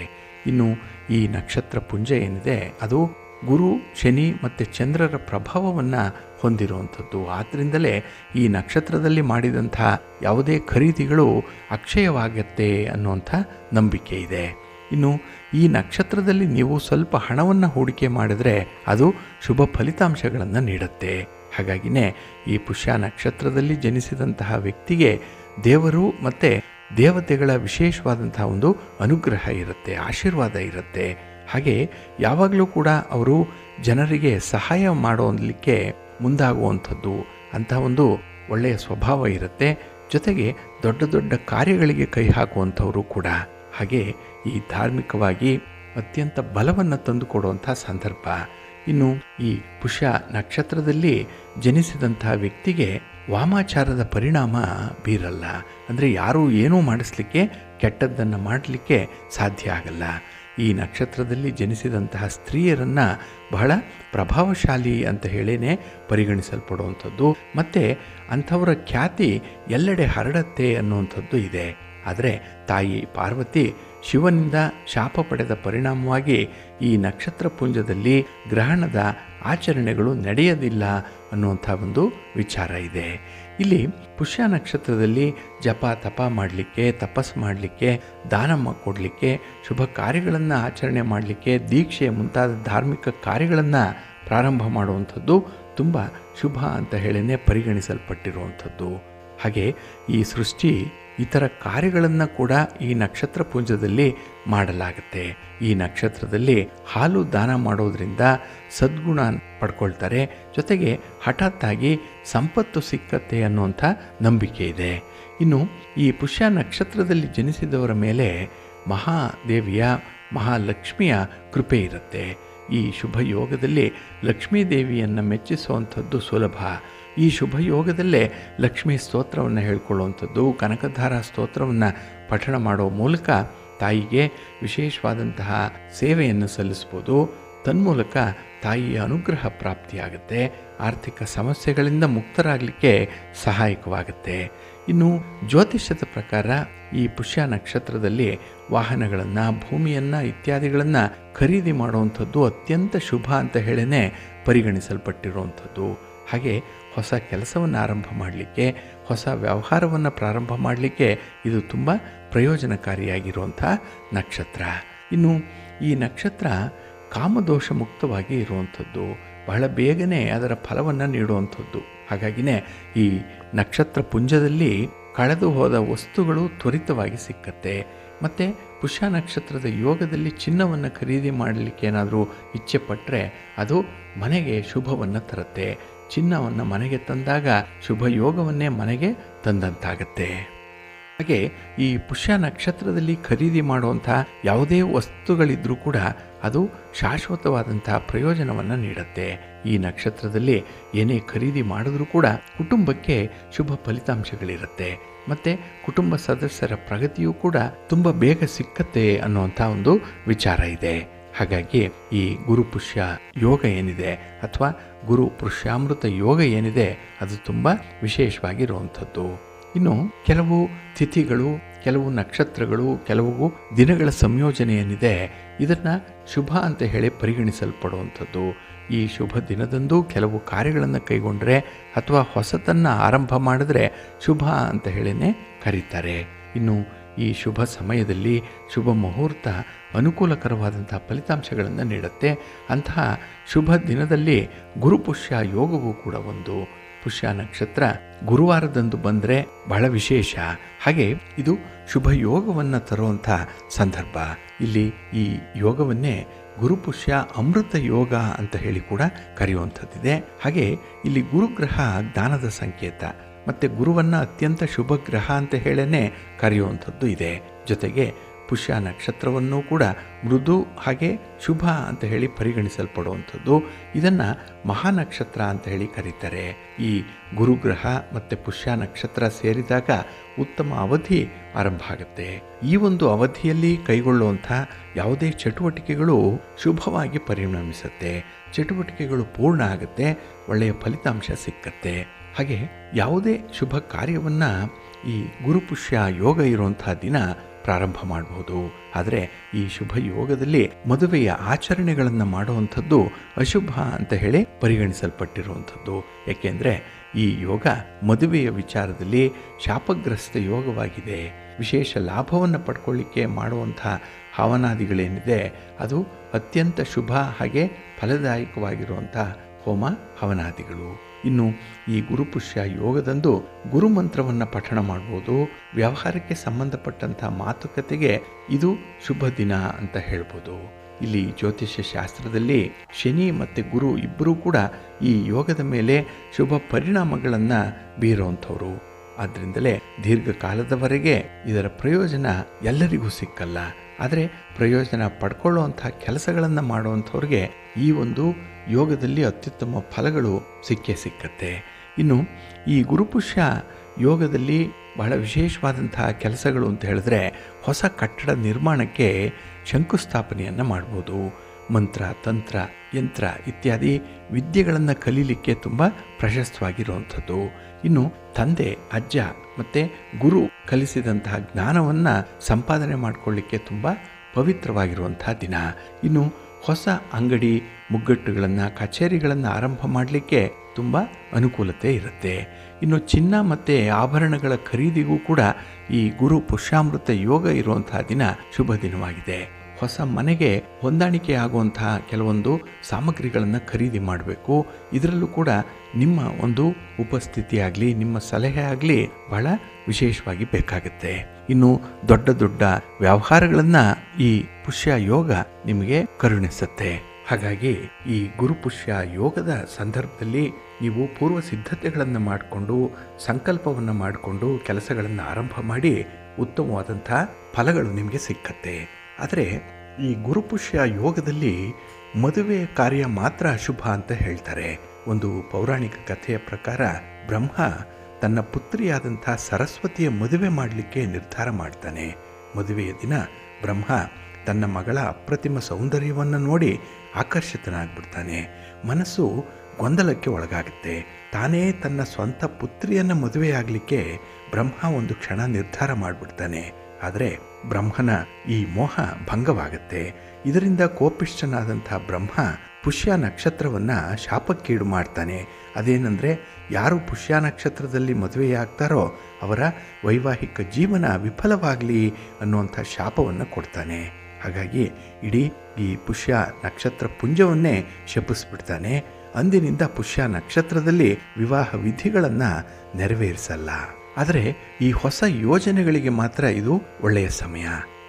ಇನ್ನು ಈ ನಕ್ಷತ್ರ ಪುಂಜ ಏನಿದೆ ಅದು ಗುರು, ಶನಿ ಮತ್ತು ಚಂದ್ರರ ಪ್ರಭಾವವನ್ನು ಹೊಂದಿರುವಂಥದ್ದು. ಆದ್ದರಿಂದಲೇ ಈ ನಕ್ಷತ್ರದಲ್ಲಿ ಮಾಡಿದಂಥ ಯಾವುದೇ ಖರೀದಿಗಳು ಅಕ್ಷಯವಾಗತ್ತೆ ಅನ್ನುವಂಥ ನಂಬಿಕೆ ಇದೆ. ಇನ್ನು ಈ ನಕ್ಷತ್ರದಲ್ಲಿ ನೀವು ಸ್ವಲ್ಪ ಹಣವನ್ನು ಹೂಡಿಕೆ ಮಾಡಿದರೆ ಅದು ಶುಭ ಫಲಿತಾಂಶಗಳನ್ನು ನೀಡುತ್ತೆ. ಹಾಗಾಗಿನೇ ಈ ಪುಷ್ಯ ನಕ್ಷತ್ರದಲ್ಲಿ ಜನಿಸಿದಂತಹ ವ್ಯಕ್ತಿಗೆ ದೇವರು ಮತ್ತು ದೇವತೆಗಳ ವಿಶೇಷವಾದಂತಹ ಒಂದು ಅನುಗ್ರಹ ಇರುತ್ತೆ, ಆಶೀರ್ವಾದ ಇರುತ್ತೆ. ಹಾಗೆ ಯಾವಾಗಲೂ ಕೂಡ ಅವರು ಜನರಿಗೆ ಸಹಾಯ ಮಾಡೋದಕ್ಕೆ ಮುಂದಾಗುವಂಥದ್ದು ಅಂಥ ಒಂದು ಒಳ್ಳೆಯ ಸ್ವಭಾವ ಇರುತ್ತೆ. ಜೊತೆಗೆ ದೊಡ್ಡ ದೊಡ್ಡ ಕಾರ್ಯಗಳಿಗೆ ಕೈ ಹಾಕುವಂಥವರು ಕೂಡ. ಹಾಗೆ ಈ ಧಾರ್ಮಿಕವಾಗಿ ಅತ್ಯಂತ ಬಲವನ್ನು ತಂದುಕೊಡುವಂಥ ಸಂದರ್ಭ. ಇನ್ನು ಈ ಪುಷ್ಯ ನಕ್ಷತ್ರದಲ್ಲಿ ಜನಿಸಿದಂತಹ ವ್ಯಕ್ತಿಗೆ ವಾಮಾಚಾರದ ಪರಿಣಾಮ ಬೀರಲ್ಲ. ಅಂದರೆ ಯಾರೂ ಏನೂ ಮಾಡಿಸ್ಲಿಕ್ಕೆ, ಕೆಟ್ಟದ್ದನ್ನು ಮಾಡಲಿಕ್ಕೆ ಸಾಧ್ಯ ಆಗಲ್ಲ. ಈ ನಕ್ಷತ್ರದಲ್ಲಿ ಜನಿಸಿದಂತಹ ಸ್ತ್ರೀಯರನ್ನು ಬಹಳ ಪ್ರಭಾವಶಾಲಿ ಅಂತ ಹೇಳೇ ಪರಿಗಣಿಸಲ್ಪಡುವಂಥದ್ದು. ಮತ್ತು ಅಂಥವರ ಖ್ಯಾತಿ ಎಲ್ಲೆಡೆ ಹರಡತ್ತೆ ಅನ್ನುವಂಥದ್ದು ಇದೆ. ಆದರೆ ತಾಯಿ ಪಾರ್ವತಿ ಶಿವನಿಂದ ಶಾಪ ಪಡೆದ ಪರಿಣಾಮವಾಗಿ ಈ ನಕ್ಷತ್ರ ಪುಂಜದಲ್ಲಿ ಗ್ರಹಣದ ಆಚರಣೆಗಳು ನಡೆಯೋದಿಲ್ಲ ಅನ್ನುವಂಥ ಒಂದು ವಿಚಾರ ಇದೆ. ಇಲ್ಲಿ ಪುಷ್ಯ ನಕ್ಷತ್ರದಲ್ಲಿ ಜಪ ತಪ ಮಾಡಲಿಕ್ಕೆ, ತಪಸ್ಸು ಮಾಡಲಿಕ್ಕೆ, ದಾನ ಕೊಡಲಿಕ್ಕೆ, ಶುಭ ಕಾರ್ಯಗಳನ್ನು ಆಚರಣೆ ಮಾಡಲಿಕ್ಕೆ, ದೀಕ್ಷೆ ಮುಂತಾದ ಧಾರ್ಮಿಕ ಕಾರ್ಯಗಳನ್ನು ಪ್ರಾರಂಭ ಮಾಡುವಂಥದ್ದು ತುಂಬ ಶುಭ ಅಂತ ಹೇಳೇ ಪರಿಗಣಿಸಲ್ಪಟ್ಟಿರುವಂಥದ್ದು. ಹಾಗೆ ಈ ಸೃಷ್ಟಿ ಇತರ ಕಾರ್ಯಗಳನ್ನು ಕೂಡ ಈ ನಕ್ಷತ್ರ ಪುಂಜದಲ್ಲಿ ಮಾಡಲಾಗುತ್ತೆ. ಈ ನಕ್ಷತ್ರದಲ್ಲಿ ಹಾಲು ದಾನ ಮಾಡೋದ್ರಿಂದ ಸದ್ಗುಣ ಪಡ್ಕೊಳ್ತಾರೆ. ಜೊತೆಗೆ ಹಠಾತ್ತಾಗಿ ಸಂಪತ್ತು ಸಿಕ್ಕತ್ತೆ ಅನ್ನುವಂಥ ನಂಬಿಕೆ ಇದೆ. ಇನ್ನು ಈ ಪುಷ್ಯ ನಕ್ಷತ್ರದಲ್ಲಿ ಜನಿಸಿದವರ ಮೇಲೆ ಮಹಾದೇವಿಯ, ಮಹಾಲಕ್ಷ್ಮಿಯ ಕೃಪೆ ಇರುತ್ತೆ. ಈ ಶುಭ ಯೋಗದಲ್ಲಿ ಲಕ್ಷ್ಮೀ ದೇವಿಯನ್ನು ಮೆಚ್ಚಿಸುವಂಥದ್ದು ಸುಲಭ. ಈ ಶುಭ ಯೋಗದಲ್ಲೇ ಲಕ್ಷ್ಮೀ ಸ್ತೋತ್ರವನ್ನು ಹೇಳ್ಕೊಳ್ಳುವಂಥದ್ದು, ಕನಕಧಾರ ಸ್ತೋತ್ರವನ್ನು ಪಠಣ ಮಾಡೋ ಮೂಲಕ ತಾಯಿಗೆ ವಿಶೇಷವಾದಂತಹ ಸೇವೆಯನ್ನು ಸಲ್ಲಿಸ್ಬೋದು. ತನ್ಮೂಲಕ ತಾಯಿಯ ಅನುಗ್ರಹ ಪ್ರಾಪ್ತಿಯಾಗುತ್ತೆ. ಆರ್ಥಿಕ ಸಮಸ್ಯೆಗಳಿಂದ ಮುಕ್ತರಾಗಲಿಕ್ಕೆ ಸಹಾಯಕವಾಗುತ್ತೆ. ಇನ್ನು ಜ್ಯೋತಿಷ್ಯದ ಪ್ರಕಾರ ಈ ಪುಷ್ಯ ನಕ್ಷತ್ರದಲ್ಲಿ ವಾಹನಗಳನ್ನು, ಭೂಮಿಯನ್ನು ಇತ್ಯಾದಿಗಳನ್ನು ಖರೀದಿ ಮಾಡುವಂಥದ್ದು ಅತ್ಯಂತ ಶುಭ ಅಂತ ಹೇಳೇ ಪರಿಗಣಿಸಲ್ಪಟ್ಟಿರುವಂಥದ್ದು. ಹಾಗೆ ಹೊಸ ಕೆಲಸವನ್ನು ಆರಂಭ ಮಾಡಲಿಕ್ಕೆ, ಹೊಸ ವ್ಯವಹಾರವನ್ನು ಪ್ರಾರಂಭ ಮಾಡಲಿಕ್ಕೆ ಇದು ತುಂಬ ಪ್ರಯೋಜನಕಾರಿಯಾಗಿರುವಂಥ ನಕ್ಷತ್ರ. ಇನ್ನು ಈ ನಕ್ಷತ್ರ ಕಾಮದೋಷ ಮುಕ್ತವಾಗಿ ಇರುವಂಥದ್ದು, ಬಹಳ ಬೇಗನೆ ಅದರ ಫಲವನ್ನು ನೀಡುವಂಥದ್ದು. ಹಾಗಾಗಿನೇ ಈ ನಕ್ಷತ್ರ ಪುಂಜದಲ್ಲಿ ಕಳೆದು ಹೋದ ವಸ್ತುಗಳು ತ್ವರಿತವಾಗಿ ಸಿಕ್ಕತ್ತೆ. ಮತ್ತು ಪುಷ್ಯ ನಕ್ಷತ್ರದ ಯೋಗದಲ್ಲಿ ಚಿನ್ನವನ್ನು ಖರೀದಿ ಮಾಡಲಿಕ್ಕೆ ಏನಾದರೂ ಇಚ್ಛೆ ಪಟ್ಟರೆ ಅದು ಮನೆಗೆ ಶುಭವನ್ನು ತರುತ್ತೆ. ಚಿನ್ನವನ್ನು ಮನೆಗೆ ತಂದಾಗ ಶುಭ ಯೋಗವನ್ನೇ ಮನೆಗೆ ತಂದಂತಾಗತ್ತೆ. ಹಾಗೆ ಈ ಪುಷ್ಯ ನಕ್ಷತ್ರದಲ್ಲಿ ಖರೀದಿ ಮಾಡುವಂಥ ಯಾವುದೇ ವಸ್ತುಗಳಿದ್ರೂ ಕೂಡ ಅದು ಶಾಶ್ವತವಾದಂತಹ ಪ್ರಯೋಜನವನ್ನು ನೀಡುತ್ತೆ. ಈ ನಕ್ಷತ್ರದಲ್ಲಿ ಏನೇ ಖರೀದಿ ಮಾಡಿದ್ರೂ ಕೂಡ ಕುಟುಂಬಕ್ಕೆ ಶುಭ ಫಲಿತಾಂಶಗಳಿರುತ್ತೆ. ಮತ್ತು ಕುಟುಂಬ ಸದಸ್ಯರ ಪ್ರಗತಿಯೂ ಕೂಡ ತುಂಬ ಬೇಗ ಸಿಕ್ಕತ್ತೆ ಅನ್ನುವಂಥ ಒಂದು ವಿಚಾರ ಇದೆ. ಹಾಗಾಗಿ ಈ ಗುರು ಪುಷ್ಯ ಯೋಗ ಏನಿದೆ ಅಥವಾ ಗುರು ಪುಷ್ಯಾಮೃತ ಯೋಗ ಏನಿದೆ ಅದು ತುಂಬ ವಿಶೇಷವಾಗಿರುವಂಥದ್ದು. ಇನ್ನು ಕೆಲವು ತಿಥಿಗಳು, ಕೆಲವು ನಕ್ಷತ್ರಗಳು, ಕೆಲವು ದಿನಗಳ ಸಂಯೋಜನೆ ಏನಿದೆ ಇದನ್ನು ಶುಭ ಅಂತ ಹೇಳಿ ಪರಿಗಣಿಸಲ್ಪಡುವಂಥದ್ದು. ಈ ಶುಭ ದಿನದಂದು ಕೆಲವು ಕಾರ್ಯಗಳನ್ನು ಕೈಗೊಂಡ್ರೆ ಅಥವಾ ಹೊಸತನ್ನು ಆರಂಭ ಮಾಡಿದ್ರೆ ಶುಭ ಅಂತ ಹೇಳಿನೇ ಕರೀತಾರೆ. ಇನ್ನು ಈ ಶುಭ ಸಮಯದಲ್ಲಿ ಶುಭ ಮುಹೂರ್ತ ಅನುಕೂಲಕರವಾದಂಥ ಫಲಿತಾಂಶಗಳನ್ನು ನೀಡುತ್ತೆ. ಅಂತಹ ಶುಭ ದಿನದಲ್ಲಿ ಗುರುಪುಷ್ಯ ಯೋಗವೂ ಕೂಡ ಒಂದು. ಪುಷ್ಯ ನಕ್ಷತ್ರ ಗುರುವಾರದಂದು ಬಂದರೆ ಬಹಳ ವಿಶೇಷ. ಹಾಗೆ ಇದು ಶುಭ ಯೋಗವನ್ನು ತರುವಂಥ ಸಂದರ್ಭ. ಇಲ್ಲಿ ಈ ಯೋಗವನ್ನೇ ಗುರುಪುಷ್ಯ ಅಮೃತ ಯೋಗ ಅಂತ ಹೇಳಿ ಕೂಡ ಕರೆಯುವಂಥದ್ದಿದೆ. ಹಾಗೆ ಇಲ್ಲಿ ಗುರುಗ್ರಹ ಜ್ಞಾನದ ಸಂಕೇತ ಮತ್ತು ಗುರುವನ್ನು ಅತ್ಯಂತ ಶುಭ ಗ್ರಹ ಅಂತ ಹೇಳೇ ಕರೆಯುವಂಥದ್ದು ಇದೆ. ಜೊತೆಗೆ ಪುಷ್ಯ ನಕ್ಷತ್ರವನ್ನು ಕೂಡ ಮೃದು ಹಾಗೆ ಶುಭ ಅಂತ ಹೇಳಿ ಪರಿಗಣಿಸಲ್ಪಡುವಂಥದ್ದು. ಇದನ್ನು ಮಹಾನಕ್ಷತ್ರ ಅಂತ ಹೇಳಿ ಕರೀತಾರೆ. ಈ ಗುರುಗ್ರಹ ಮತ್ತು ಪುಷ್ಯ ನಕ್ಷತ್ರ ಸೇರಿದಾಗ ಉತ್ತಮ ಅವಧಿ ಆರಂಭ ಆಗುತ್ತೆ. ಈ ಒಂದು ಅವಧಿಯಲ್ಲಿ ಕೈಗೊಳ್ಳುವಂಥ ಯಾವುದೇ ಚಟುವಟಿಕೆಗಳು ಶುಭವಾಗಿ ಪರಿಣಮಿಸುತ್ತೆ. ಚಟುವಟಿಕೆಗಳು ಪೂರ್ಣ ಆಗುತ್ತೆ, ಒಳ್ಳೆಯ ಫಲಿತಾಂಶ ಸಿಕ್ಕತ್ತೆ. ಹಾಗೆ ಯಾವುದೇ ಶುಭ ಕಾರ್ಯವನ್ನು ಈ ಗುರುಪುಷ್ಯ ಯೋಗ ಇರುವಂಥ ದಿನ ಪ್ರಾರಂಭ ಮಾಡಬಹುದು. ಆದರೆ ಈ ಶುಭ ಯೋಗದಲ್ಲಿ ಮದುವೆಯ ಆಚರಣೆಗಳನ್ನು ಮಾಡುವಂಥದ್ದು ಅಶುಭ ಅಂತ ಹೇಳಿ ಪರಿಗಣಿಸಲ್ಪಟ್ಟಿರುವಂಥದ್ದು. ಏಕೆಂದರೆ ಈ ಯೋಗ ಮದುವೆಯ ವಿಚಾರದಲ್ಲಿ ಶಾಪಗ್ರಸ್ತ ಯೋಗವಾಗಿದೆ. ವಿಶೇಷ ಲಾಭವನ್ನು ಪಡ್ಕೊಳ್ಳಿಕ್ಕೆ ಮಾಡುವಂಥ ಹವನಾದಿಗಳೇನಿದೆ ಅದು ಅತ್ಯಂತ ಶುಭ ಹಾಗೆ ಫಲದಾಯಕವಾಗಿರುವಂಥ ಹೋಮ ಹವನಾದಿಗಳು. ಇನ್ನು ಈ ಗುರುಪುಷ್ಯ ಯೋಗದಂದು ಗುರುಮಂತ್ರವನ್ನು ಪಠಣ ಮಾಡ್ಬೋದು. ವ್ಯವಹಾರಕ್ಕೆ ಸಂಬಂಧಪಟ್ಟಂಥ ಮಾತುಕತೆಗೆ ಇದು ಶುಭ ದಿನ ಅಂತ ಹೇಳ್ಬೋದು. ಇಲ್ಲಿ ಜ್ಯೋತಿಷ್ಯ ಶಾಸ್ತ್ರದಲ್ಲಿ ಶನಿ ಮತ್ತು ಗುರು ಇಬ್ಬರೂ ಕೂಡ ಈ ಯೋಗದ ಮೇಲೆ ಶುಭ ಪರಿಣಾಮಗಳನ್ನು ಬೀರುವಂಥವ್ರು. ಆದ್ದರಿಂದಲೇ ದೀರ್ಘಕಾಲದವರೆಗೆ ಇದರ ಪ್ರಯೋಜನ ಎಲ್ಲರಿಗೂ ಸಿಕ್ಕಲ್ಲ. ಆದರೆ ಪ್ರಯೋಜನ ಪಡ್ಕೊಳ್ಳುವಂಥ ಕೆಲಸಗಳನ್ನು ಮಾಡುವಂಥವ್ರಿಗೆ ಈ ಒಂದು ಯೋಗದಲ್ಲಿ ಅತ್ಯುತ್ತಮ ಫಲಗಳು ಸಿಕ್ಕತ್ತೆ. ಇನ್ನು ಈ ಗುರುಪುಷ್ಯ ಯೋಗದಲ್ಲಿ ಬಹಳ ವಿಶೇಷವಾದಂತಹ ಕೆಲಸಗಳು ಅಂತ ಹೇಳಿದ್ರೆ ಹೊಸ ಕಟ್ಟಡ ನಿರ್ಮಾಣಕ್ಕೆ ಶಂಕುಸ್ಥಾಪನೆಯನ್ನು ಮಾಡ್ಬೋದು. ಮಂತ್ರ, ತಂತ್ರ, ಯಂತ್ರ ಇತ್ಯಾದಿ ವಿದ್ಯೆಗಳನ್ನು ಕಲೀಲಿಕ್ಕೆ ತುಂಬ ಪ್ರಶಸ್ತವಾಗಿರುವಂಥದ್ದು. ಇನ್ನು ತಂದೆ, ಅಜ್ಜ ಮತ್ತು ಗುರು ಕಲಿಸಿದಂತಹ ಜ್ಞಾನವನ್ನು ಸಂಪಾದನೆ ಮಾಡಿಕೊಳ್ಳಿಕ್ಕೆ ತುಂಬ ಪವಿತ್ರವಾಗಿರುವಂಥ ದಿನ. ಇನ್ನು ಹೊಸ ಅಂಗಡಿ ಮುಗ್ಗಟ್ಟುಗಳನ್ನು, ಕಚೇರಿಗಳನ್ನು ಆರಂಭ ಮಾಡಲಿಕ್ಕೆ ತುಂಬ ಅನುಕೂಲತೆ ಇರುತ್ತೆ. ಇನ್ನು ಚಿನ್ನ ಮತ್ತು ಆಭರಣಗಳ ಖರೀದಿಗೂ ಕೂಡ ಈ ಗುರು ಪುಷ್ಯಾಮೃತ ಯೋಗ ಇರುವಂತಹ ದಿನ ಶುಭ ದಿನವಾಗಿದೆ. ಹೊಸ ಮನೆಗೆ ಹೊಂದಾಣಿಕೆ ಆಗುವಂತಹ ಕೆಲವೊಂದು ಸಾಮಗ್ರಿಗಳನ್ನು ಖರೀದಿ ಮಾಡಬೇಕು. ಇದರಲ್ಲೂ ಕೂಡ ನಿಮ್ಮ ಒಂದು ಉಪಸ್ಥಿತಿ ಆಗಲಿ, ನಿಮ್ಮ ಸಲಹೆ ಆಗಲಿ ಬಹಳ ವಿಶೇಷವಾಗಿ ಬೇಕಾಗುತ್ತೆ. ಇನ್ನು ದೊಡ್ಡ ದೊಡ್ಡ ವ್ಯವಹಾರಗಳನ್ನು ಈ ಪುಷ್ಯ ಯೋಗ ನಿಮಗೆ ಕರುಣಿಸುತ್ತೆ. ಹಾಗಾಗಿ ಈ ಗುರುಪುಷ್ಯ ಯೋಗದ ಸಂದರ್ಭದಲ್ಲಿ ನೀವು ಪೂರ್ವ ಸಿದ್ಧತೆಗಳನ್ನು ಮಾಡಿಕೊಂಡು, ಸಂಕಲ್ಪವನ್ನು ಮಾಡಿಕೊಂಡು ಕೆಲಸಗಳನ್ನು ಆರಂಭ ಮಾಡಿ ಉತ್ತಮವಾದಂಥ ಫಲಗಳು ನಿಮಗೆ ಸಿಕ್ಕತ್ತೆ. ಆದರೆ ಈ ಗುರುಪುಷ್ಯ ಯೋಗದಲ್ಲಿ ಮದುವೆ ಕಾರ್ಯ ಮಾತ್ರ ಅಶುಭ ಅಂತ ಹೇಳ್ತಾರೆ. ಒಂದು ಪೌರಾಣಿಕ ಕಥೆಯ ಪ್ರಕಾರ ಬ್ರಹ್ಮ ತನ್ನ ಪುತ್ರಿಯಾದಂಥ ಸರಸ್ವತಿಯ ಮದುವೆ ಮಾಡಲಿಕ್ಕೆ ನಿರ್ಧಾರ ಮಾಡ್ತಾನೆ. ಮದುವೆಯ ದಿನ ಬ್ರಹ್ಮ ತನ್ನ ಮಗಳ ಅಪ್ರತಿಮ ಸೌಂದರ್ಯವನ್ನು ನೋಡಿ ಆಕರ್ಷಿತನಾಗ್ಬಿಡ್ತಾನೆ. ಮನಸ್ಸು ಗೊಂದಲಕ್ಕೆ ಒಳಗಾಗುತ್ತೆ. ತಾನೇ ತನ್ನ ಸ್ವಂತ ಪುತ್ರಿಯನ್ನು ಮದುವೆಯಾಗಲಿಕ್ಕೆ ಬ್ರಹ್ಮ ಒಂದು ಕ್ಷಣ ನಿರ್ಧಾರ ಮಾಡಿಬಿಡ್ತಾನೆ. ಆದರೆ ಬ್ರಹ್ಮನ ಈ ಮೋಹ ಭಂಗವಾಗುತ್ತೆ. ಇದರಿಂದ ಕೋಪಿಷ್ಠನಾದಂಥ ಬ್ರಹ್ಮ ಪುಷ್ಯ ನಕ್ಷತ್ರವನ್ನು ಶಾಪಕ್ಕೀಡು ಮಾಡ್ತಾನೆ. ಅದೇನೆಂದರೆ, ಯಾರು ಪುಷ್ಯ ನಕ್ಷತ್ರದಲ್ಲಿ ಮದುವೆಯಾಗ್ತಾರೋ ಅವರ ವೈವಾಹಿಕ ಜೀವನ ವಿಫಲವಾಗಲಿ ಅನ್ನುವಂಥ ಶಾಪವನ್ನು ಕೊಡ್ತಾನೆ. ಹಾಗಾಗಿ ಇಡೀ ಈ ಪುಷ್ಯ ನಕ್ಷತ್ರ ಪುಂಜವನ್ನೇ ಶಪಿಸ್ಬಿಡ್ತಾನೆ. ಅಂದಿನಿಂದ ಪುಷ್ಯ ನಕ್ಷತ್ರದಲ್ಲಿ ವಿವಾಹ ವಿಧಿಗಳನ್ನು ನೆರವೇರಿಸಲ್ಲ. ಆದರೆ ಈ ಹೊಸ ಯೋಜನೆಗಳಿಗೆ ಮಾತ್ರ ಇದು ಒಳ್ಳೆಯ ಸಮಯ.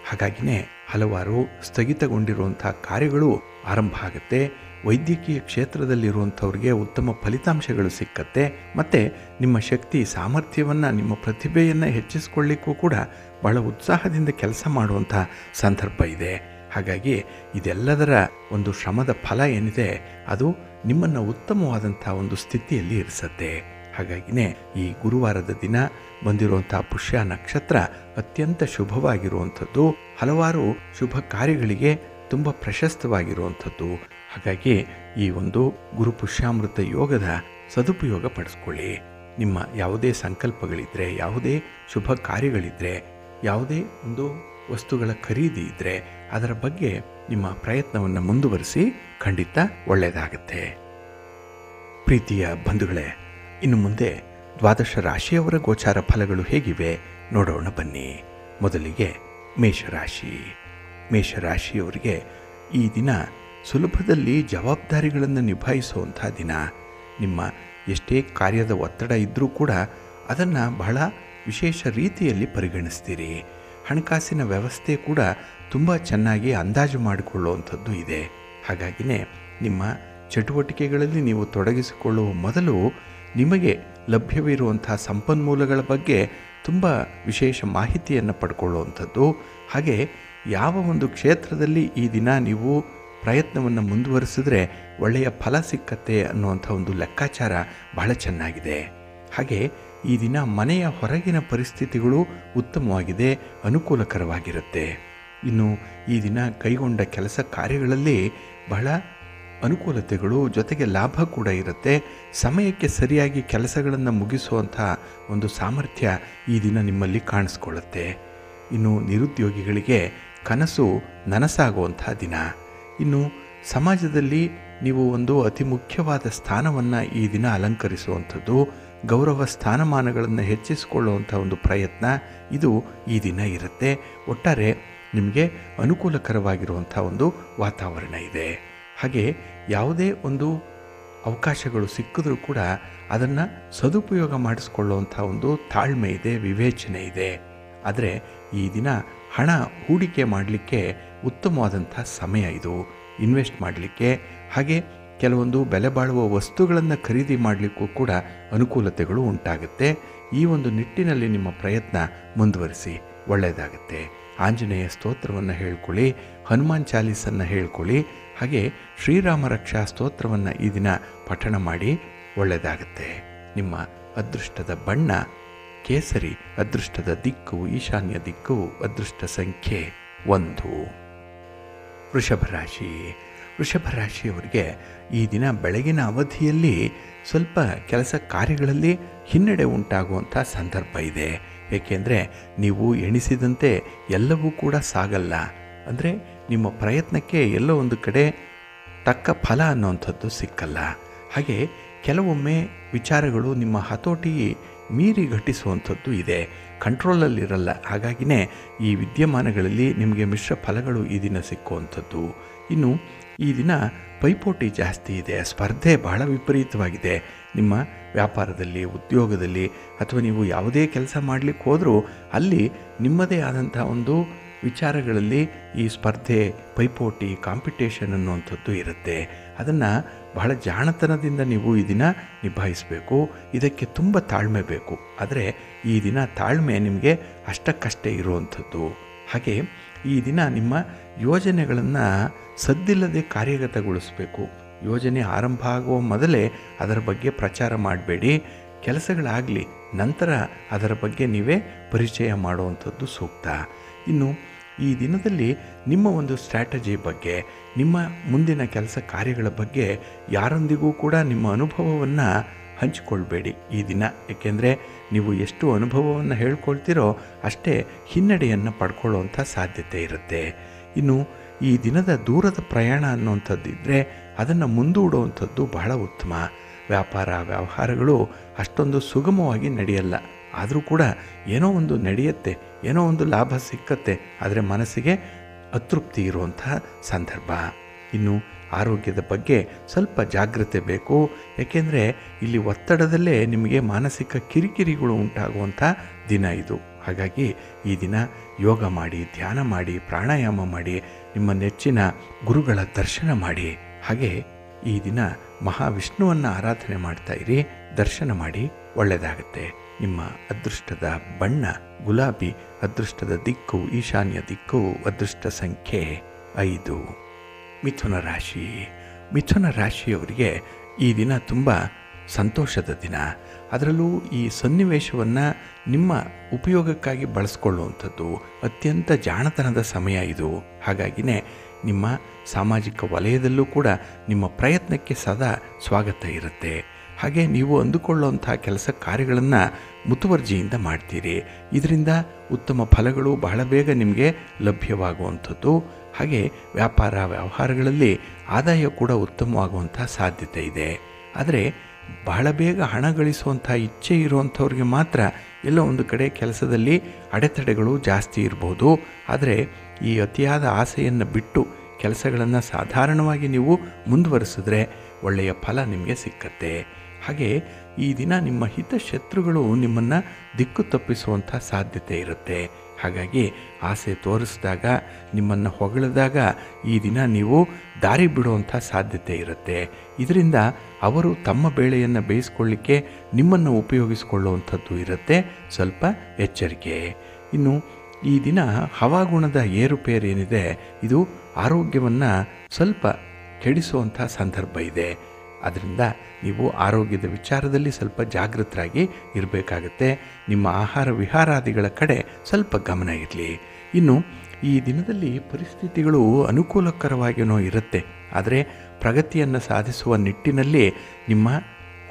ಹಾಗಾಗಿನೇ ಹಲವಾರು ಸ್ಥಗಿತಗೊಂಡಿರುವಂಥ ಕಾರ್ಯಗಳು ಆರಂಭ ಆಗುತ್ತೆ. ವೈದ್ಯಕೀಯ ಕ್ಷೇತ್ರದಲ್ಲಿರುವಂಥವ್ರಿಗೆ ಉತ್ತಮ ಫಲಿತಾಂಶಗಳು ಸಿಕ್ಕತ್ತೆ. ಮತ್ತು ನಿಮ್ಮ ಶಕ್ತಿ ಸಾಮರ್ಥ್ಯವನ್ನು, ನಿಮ್ಮ ಪ್ರತಿಭೆಯನ್ನು ಹೆಚ್ಚಿಸ್ಕೊಳ್ಳಿಕ್ಕೂ ಕೂಡ ಬಹಳ ಉತ್ಸಾಹದಿಂದ ಕೆಲಸ ಮಾಡುವಂಥ ಸಂದರ್ಭ ಇದೆ. ಹಾಗಾಗಿ ಇದೆಲ್ಲದರ ಒಂದು ಶ್ರಮದ ಫಲ ಏನಿದೆ ಅದು ನಿಮ್ಮನ್ನು ಉತ್ತಮವಾದಂಥ ಒಂದು ಸ್ಥಿತಿಯಲ್ಲಿ ಇರಿಸುತ್ತೆ. ಹಾಗಾಗಿನೇ ಈ ಗುರುವಾರದ ದಿನ ಬಂದಿರುವಂಥ ಪುಷ್ಯ ನಕ್ಷತ್ರ ಅತ್ಯಂತ ಶುಭವಾಗಿರುವಂಥದ್ದು, ಹಲವಾರು ಶುಭ ಕಾರ್ಯಗಳಿಗೆ ತುಂಬ ಪ್ರಶಸ್ತವಾಗಿರುವಂಥದ್ದು. ಹಾಗಾಗಿ ಈ ಒಂದು ಗುರು ಪುಷ್ಯಾಮೃತ ಯೋಗದ ಸದುಪಯೋಗ ಪಡಿಸ್ಕೊಳ್ಳಿ. ನಿಮ್ಮ ಯಾವುದೇ ಸಂಕಲ್ಪಗಳಿದ್ದರೆ, ಯಾವುದೇ ಶುಭ ಕಾರ್ಯಗಳಿದ್ದರೆ, ಯಾವುದೇ ಒಂದು ವಸ್ತುಗಳ ಖರೀದಿ ಇದ್ದರೆ ಅದರ ಬಗ್ಗೆ ನಿಮ್ಮ ಪ್ರಯತ್ನವನ್ನು ಮುಂದುವರಿಸಿ. ಖಂಡಿತ ಒಳ್ಳೆಯದಾಗುತ್ತೆ. ಪ್ರೀತಿಯ ಬಂಧುಗಳೇ, ಇನ್ನು ಮುಂದೆ ದ್ವಾದಶ ರಾಶಿಯವರ ಗೋಚಾರ ಫಲಗಳು ಹೇಗಿವೆ ನೋಡೋಣ ಬನ್ನಿ. ಮೊದಲಿಗೆ ಮೇಷರಾಶಿ. ಮೇಷರಾಶಿಯವರಿಗೆ ಈ ದಿನ ಸುಲಭದಲ್ಲಿ ಜವಾಬ್ದಾರಿಗಳನ್ನು ನಿಭಾಯಿಸುವಂಥ ದಿನ. ನಿಮ್ಮ ಎಷ್ಟೇ ಕಾರ್ಯದ ಒತ್ತಡ ಇದ್ದರೂ ಕೂಡ ಅದನ್ನು ಬಹಳ ವಿಶೇಷ ರೀತಿಯಲ್ಲಿ ಪರಿಗಣಿಸ್ತೀರಿ. ಹಣಕಾಸಿನ ವ್ಯವಸ್ಥೆ ಕೂಡ ತುಂಬ ಚೆನ್ನಾಗಿ ಅಂದಾಜು ಮಾಡಿಕೊಳ್ಳುವಂಥದ್ದು ಇದೆ. ಹಾಗಾಗಿನೇ ನಿಮ್ಮ ಚಟುವಟಿಕೆಗಳಲ್ಲಿ ನೀವು ತೊಡಗಿಸಿಕೊಳ್ಳುವ ಮೊದಲು ನಿಮಗೆ ಲಭ್ಯವಿರುವಂಥ ಸಂಪನ್ಮೂಲಗಳ ಬಗ್ಗೆ ತುಂಬ ವಿಶೇಷ ಮಾಹಿತಿಯನ್ನು ಪಡ್ಕೊಳ್ಳುವಂಥದ್ದು. ಹಾಗೆ ಯಾವ ಒಂದು ಕ್ಷೇತ್ರದಲ್ಲಿ ಈ ದಿನ ನೀವು ಪ್ರಯತ್ನವನ್ನು ಮುಂದುವರಿಸಿದ್ರೆ ಒಳ್ಳೆಯ ಫಲ ಸಿಕ್ಕತ್ತೆ ಅನ್ನುವಂಥ ಒಂದು ಲೆಕ್ಕಾಚಾರ ಬಹಳ ಚೆನ್ನಾಗಿದೆ. ಹಾಗೆ ಈ ದಿನ ಮನೆಯ ಹೊರಗಿನ ಪರಿಸ್ಥಿತಿಗಳು ಉತ್ತಮವಾಗಿದೆ, ಅನುಕೂಲಕರವಾಗಿರುತ್ತೆ. ಇನ್ನು ಈ ದಿನ ಕೈಗೊಂಡ ಕೆಲಸ ಕಾರ್ಯಗಳಲ್ಲಿ ಬಹಳ ಅನುಕೂಲತೆಗಳು, ಜೊತೆಗೆ ಲಾಭ ಕೂಡ ಇರುತ್ತೆ. ಸಮಯಕ್ಕೆ ಸರಿಯಾಗಿ ಕೆಲಸಗಳನ್ನು ಮುಗಿಸುವಂಥ ಒಂದು ಸಾಮರ್ಥ್ಯ ಈ ದಿನ ನಿಮ್ಮಲ್ಲಿ ಕಾಣಿಸ್ಕೊಳ್ಳುತ್ತೆ. ಇನ್ನು ನಿರುದ್ಯೋಗಿಗಳಿಗೆ ಕನಸು ನನಸಾಗುವಂಥ ದಿನ. ಇನ್ನು ಸಮಾಜದಲ್ಲಿ ನೀವು ಒಂದು ಅತಿ ಮುಖ್ಯವಾದ ಸ್ಥಾನವನ್ನು ಈ ದಿನ ಅಲಂಕರಿಸುವಂಥದ್ದು, ಗೌರವ ಸ್ಥಾನಮಾನಗಳನ್ನು ಹೆಚ್ಚಿಸಿಕೊಳ್ಳುವಂಥ ಒಂದು ಪ್ರಯತ್ನ ಇದು ಈ ದಿನ ಇರುತ್ತೆ. ಒಟ್ಟಾರೆ ನಿಮಗೆ ಅನುಕೂಲಕರವಾಗಿರುವಂಥ ಒಂದು ವಾತಾವರಣ ಇದೆ. ಹಾಗೆ ಯಾವುದೇ ಒಂದು ಅವಕಾಶಗಳು ಸಿಕ್ಕಿದ್ರೂ ಕೂಡ ಅದನ್ನು ಸದುಪಯೋಗ ಮಾಡಿಸ್ಕೊಳ್ಳುವಂಥ ಒಂದು ತಾಳ್ಮೆ ಇದೆ, ವಿವೇಚನೆ ಇದೆ. ಆದರೆ ಈ ದಿನ ಹಣ ಹೂಡಿಕೆ ಮಾಡಲಿಕ್ಕೆ ಉತ್ತಮವಾದಂಥ ಸಮಯ ಇದು. ಇನ್ವೆಸ್ಟ್ ಮಾಡಲಿಕ್ಕೆ, ಹಾಗೆ ಕೆಲವೊಂದು ಬೆಲೆ ಬಾಳುವ ವಸ್ತುಗಳನ್ನು ಖರೀದಿ ಮಾಡಲಿಕ್ಕೂ ಕೂಡ ಅನುಕೂಲತೆಗಳು ಉಂಟಾಗುತ್ತೆ. ಈ ಒಂದು ನಿಟ್ಟಿನಲ್ಲಿ ನಿಮ್ಮ ಪ್ರಯತ್ನ ಮುಂದುವರಿಸಿ, ಒಳ್ಳೆಯದಾಗುತ್ತೆ. ಆಂಜನೇಯ ಸ್ತೋತ್ರವನ್ನು ಹೇಳ್ಕೊಳ್ಳಿ, ಹನುಮಾನ್ ಚಾಲೀಸನ್ನು ಹೇಳ್ಕೊಳ್ಳಿ, ಹಾಗೆ ಶ್ರೀರಾಮ ರಕ್ಷಾ ಸ್ತೋತ್ರವನ್ನು ಈ ದಿನ ಪಠಣ ಮಾಡಿ, ಒಳ್ಳೆಯದಾಗುತ್ತೆ. ನಿಮ್ಮ ಅದೃಷ್ಟದ ಬಣ್ಣ ಕೇಸರಿ, ಅದೃಷ್ಟದ ದಿಕ್ಕು ಈಶಾನ್ಯ ದಿಕ್ಕು, ಅದೃಷ್ಟ ಸಂಖ್ಯೆ 1. ವೃಷಭ ರಾಶಿ. ವೃಷಭ ರಾಶಿಯವರಿಗೆ ಈ ದಿನ ಬೆಳಗಿನ ಅವಧಿಯಲ್ಲಿ ಸ್ವಲ್ಪ ಕೆಲಸ ಕಾರ್ಯಗಳಲ್ಲಿ ಹಿನ್ನಡೆ ಉಂಟಾಗುವಂಥ ಸಂದರ್ಭ ಇದೆ. ಏಕೆಂದರೆ ನೀವು ಎಣಿಸಿದಂತೆ ಎಲ್ಲವೂ ಕೂಡ ಸಾಗಲ್ಲ. ಅಂದರೆ ನಿಮ್ಮ ಪ್ರಯತ್ನಕ್ಕೆ ಎಲ್ಲೋ ಒಂದು ಕಡೆ ತಕ್ಕ ಫಲ ಅನ್ನುವಂಥದ್ದು ಸಿಕ್ಕಲ್ಲ. ಹಾಗೆ ಕೆಲವೊಮ್ಮೆ ವಿಚಾರಗಳು ನಿಮ್ಮ ಹತೋಟಿ ಮೀರಿ ಘಟಿಸುವಂಥದ್ದು ಇದೆ, ಕಂಟ್ರೋಲಲ್ಲಿರಲ್ಲ. ಹಾಗಾಗಿನೇ ಈ ವಿದ್ಯಮಾನಗಳಲ್ಲಿ ನಿಮಗೆ ಮಿಶ್ರ ಫಲಗಳು ಈ ದಿನ ಸಿಕ್ಕುವಂಥದ್ದು. ಇನ್ನು ಈ ದಿನ ಪೈಪೋಟಿ ಜಾಸ್ತಿ ಇದೆ, ಸ್ಪರ್ಧೆ ಬಹಳ ವಿಪರೀತವಾಗಿದೆ. ನಿಮ್ಮ ವ್ಯಾಪಾರದಲ್ಲಿ, ಉದ್ಯೋಗದಲ್ಲಿ, ಅಥವಾ ನೀವು ಯಾವುದೇ ಕೆಲಸ ಮಾಡಲಿಕ್ಕೆ ಹೋದರೂ ಅಲ್ಲಿ ನಿಮ್ಮದೇ ಆದಂಥ ಒಂದು ವಿಚಾರಗಳಲ್ಲಿ ಈ ಸ್ಪರ್ಧೆ, ಪೈಪೋಟಿ, ಕಾಂಪಿಟೇಷನ್ ಅನ್ನುವಂಥದ್ದು ಇರುತ್ತೆ. ಅದನ್ನು ಬಹಳ ಜಾಣತನದಿಂದ ನೀವು ಈ ದಿನ ನಿಭಾಯಿಸಬೇಕು. ಇದಕ್ಕೆ ತುಂಬ ತಾಳ್ಮೆ ಬೇಕು. ಆದರೆ ಈ ದಿನ ತಾಳ್ಮೆ ನಿಮಗೆ ಅಷ್ಟಕ್ಕಷ್ಟೇ ಇರುವಂಥದ್ದು. ಹಾಗೆ ಈ ದಿನ ನಿಮ್ಮ ಯೋಜನೆಗಳನ್ನು ಸದ್ದಿಲ್ಲದೆ ಕಾರ್ಯಗತಗೊಳಿಸಬೇಕು. ಯೋಜನೆ ಆರಂಭ ಆಗುವ ಮೊದಲೇ ಅದರ ಬಗ್ಗೆ ಪ್ರಚಾರ ಮಾಡಬೇಡಿ. ಕೆಲಸಗಳಾಗಲಿ ನಂತರ ಅದರ ಬಗ್ಗೆ ನೀವೇ ಪರಿಚಯ ಮಾಡುವಂಥದ್ದು ಸೂಕ್ತ. ಇನ್ನು ಈ ದಿನದಲ್ಲಿ ನಿಮ್ಮ ಒಂದು ಸ್ಟ್ರಾಟಜಿ ಬಗ್ಗೆ, ನಿಮ್ಮ ಮುಂದಿನ ಕೆಲಸ ಕಾರ್ಯಗಳ ಬಗ್ಗೆ ಯಾರೊಂದಿಗೂ ಕೂಡ ನಿಮ್ಮ ಅನುಭವವನ್ನು ಹಂಚಿಕೊಳ್ಬೇಡಿ ಈ ದಿನ. ಏಕೆಂದರೆ ನೀವು ಎಷ್ಟು ಅನುಭವವನ್ನು ಹೇಳ್ಕೊಳ್ತೀರೋ ಅಷ್ಟೇ ಹಿನ್ನಡೆಯನ್ನು ಪಡ್ಕೊಳ್ಳುವಂಥ ಸಾಧ್ಯತೆ ಇರುತ್ತೆ. ಇನ್ನು ಈ ದಿನದ ದೂರದ ಪ್ರಯಾಣ ಅನ್ನುವಂಥದ್ದಿದ್ದರೆ ಅದನ್ನು ಮುಂದೂಡುವಂಥದ್ದು ಬಹಳ ಉತ್ತಮ. ವ್ಯವಹಾರಗಳು ಅಷ್ಟೊಂದು ಸುಗಮವಾಗಿ ನಡೆಯಲ್ಲ. ಆದರೂ ಕೂಡ ಏನೋ ಒಂದು ನಡೆಯುತ್ತೆ, ಏನೋ ಒಂದು ಲಾಭ ಸಿಕ್ಕತ್ತೆ. ಆದರೆ ಮನಸ್ಸಿಗೆ ಅತೃಪ್ತಿ ಇರುವಂತಹ ಸಂದರ್ಭ. ಇನ್ನು ಆರೋಗ್ಯದ ಬಗ್ಗೆ ಸ್ವಲ್ಪ ಜಾಗ್ರತೆ ಬೇಕು. ಏಕೆಂದರೆ ಇಲ್ಲಿ ಒತ್ತಡದಲ್ಲೇ ನಿಮಗೆ ಮಾನಸಿಕ ಕಿರಿಕಿರಿಗಳು ಉಂಟಾಗುವಂಥ ದಿನ ಇದು. ಹಾಗಾಗಿ ಈ ದಿನ ಯೋಗ ಮಾಡಿ, ಧ್ಯಾನ ಮಾಡಿ, ಪ್ರಾಣಾಯಾಮ ಮಾಡಿ, ನಿಮ್ಮ ನೆಚ್ಚಿನ ಗುರುಗಳ ದರ್ಶನ ಮಾಡಿ. ಹಾಗೆ ಈ ದಿನ ಮಹಾವಿಷ್ಣುವನ್ನು ಆರಾಧನೆ ಮಾಡ್ತಾ ಇರಿ, ದರ್ಶನ ಮಾಡಿ, ಒಳ್ಳೆಯದಾಗುತ್ತೆ. ನಿಮ್ಮ ಅದೃಷ್ಟದ ಬಣ್ಣ ಗುಲಾಬಿ, ಅದೃಷ್ಟದ ದಿಕ್ಕು ಈಶಾನ್ಯ ದಿಕ್ಕು, ಅದೃಷ್ಟ ಸಂಖ್ಯೆ 5. ಮಿಥುನ ರಾಶಿ. ಮಿಥುನ ರಾಶಿಯವರಿಗೆ ಈ ದಿನ ತುಂಬ ಸಂತೋಷದ ದಿನ. ಅದರಲ್ಲೂ ಈ ಸನ್ನಿವೇಶವನ್ನು ನಿಮ್ಮ ಉಪಯೋಗಕ್ಕಾಗಿ ಬಳಸ್ಕೊಳ್ಳುವಂಥದ್ದು ಅತ್ಯಂತ ಜಾಣತನದ ಸಮಯ ಇದು. ಹಾಗಾಗಿನೇ ನಿಮ್ಮ ಸಾಮಾಜಿಕ ವಲಯದಲ್ಲೂ ಕೂಡ ನಿಮ್ಮ ಪ್ರಯತ್ನಕ್ಕೆ ಸದಾ ಸ್ವಾಗತ ಇರುತ್ತೆ. ಹಾಗೆ ನೀವು ಅಂದುಕೊಳ್ಳುವಂಥ ಕೆಲಸ ಕಾರ್ಯಗಳನ್ನು ಮುತುವರ್ಜಿಯಿಂದ ಮಾಡ್ತೀರಿ. ಇದರಿಂದ ಉತ್ತಮ ಫಲಗಳು ಬಹಳ ಬೇಗ ನಿಮಗೆ ಲಭ್ಯವಾಗುವಂಥದ್ದು. ಹಾಗೆ ವ್ಯವಹಾರಗಳಲ್ಲಿ ಆದಾಯ ಕೂಡ ಉತ್ತಮವಾಗುವಂಥ ಸಾಧ್ಯತೆ ಇದೆ. ಆದರೆ ಬಹಳ ಬೇಗ ಹಣ ಗಳಿಸುವಂಥ ಇಚ್ಛೆ ಇರುವಂಥವ್ರಿಗೆ ಮಾತ್ರ ಎಲ್ಲೋ ಒಂದು ಕಡೆ ಕೆಲಸದಲ್ಲಿ ಅಡೆತಡೆಗಳು ಜಾಸ್ತಿ ಇರ್ಬೋದು. ಆದರೆ ಈ ಅತಿಯಾದ ಆಸೆಯನ್ನು ಬಿಟ್ಟು ಕೆಲಸಗಳನ್ನು ಸಾಧಾರಣವಾಗಿ ನೀವು ಮುಂದುವರಿಸಿದ್ರೆ ಒಳ್ಳೆಯ ಫಲ ನಿಮಗೆ ಸಿಕ್ಕತ್ತೆ. ಹಾಗೆ ಈ ದಿನ ನಿಮ್ಮ ಹಿತಶತ್ರುಗಳು ನಿಮ್ಮನ್ನು ದಿಕ್ಕು ತಪ್ಪಿಸುವಂಥ ಸಾಧ್ಯತೆ ಇರುತ್ತೆ. ಹಾಗಾಗಿ ಆಸೆ ತೋರಿಸಿದಾಗ, ನಿಮ್ಮನ್ನು ಹೊಗಳಿದಾಗ ಈ ದಿನ ನೀವು ದಾರಿ ಬಿಡುವಂಥ ಸಾಧ್ಯತೆ ಇರುತ್ತೆ. ಇದರಿಂದ ಅವರು ತಮ್ಮ ಬೇಳೆಯನ್ನು ಬೇಯಿಸ್ಕೊಳ್ಳಿಕ್ಕೆ ನಿಮ್ಮನ್ನು ಉಪಯೋಗಿಸಿಕೊಳ್ಳುವಂಥದ್ದು ಇರುತ್ತೆ. ಸ್ವಲ್ಪ ಎಚ್ಚರಿಕೆ. ಇನ್ನು ಈ ದಿನ ಹವಾಗುಣದ ಏರುಪೇರೇನಿದೆ ಇದು ಆರೋಗ್ಯವನ್ನು ಸ್ವಲ್ಪ ಕೆಡಿಸುವಂಥ ಸಂದರ್ಭ ಇದೆ. ಅದರಿಂದ ನೀವು ಆರೋಗ್ಯದ ವಿಚಾರದಲ್ಲಿ ಸ್ವಲ್ಪ ಜಾಗೃತರಾಗಿ ಇರಬೇಕಾಗತ್ತೆ. ನಿಮ್ಮ ಆಹಾರ ವಿಹಾರಾದಿಗಳ ಕಡೆ ಸ್ವಲ್ಪ ಗಮನ ಇರಲಿ. ಇನ್ನು ಈ ದಿನದಲ್ಲಿ ಪರಿಸ್ಥಿತಿಗಳು ಅನುಕೂಲಕರವಾಗಿಯೂ ಇರುತ್ತೆ. ಆದರೆ ಪ್ರಗತಿಯನ್ನು ಸಾಧಿಸುವ ನಿಟ್ಟಿನಲ್ಲಿ ನಿಮ್ಮ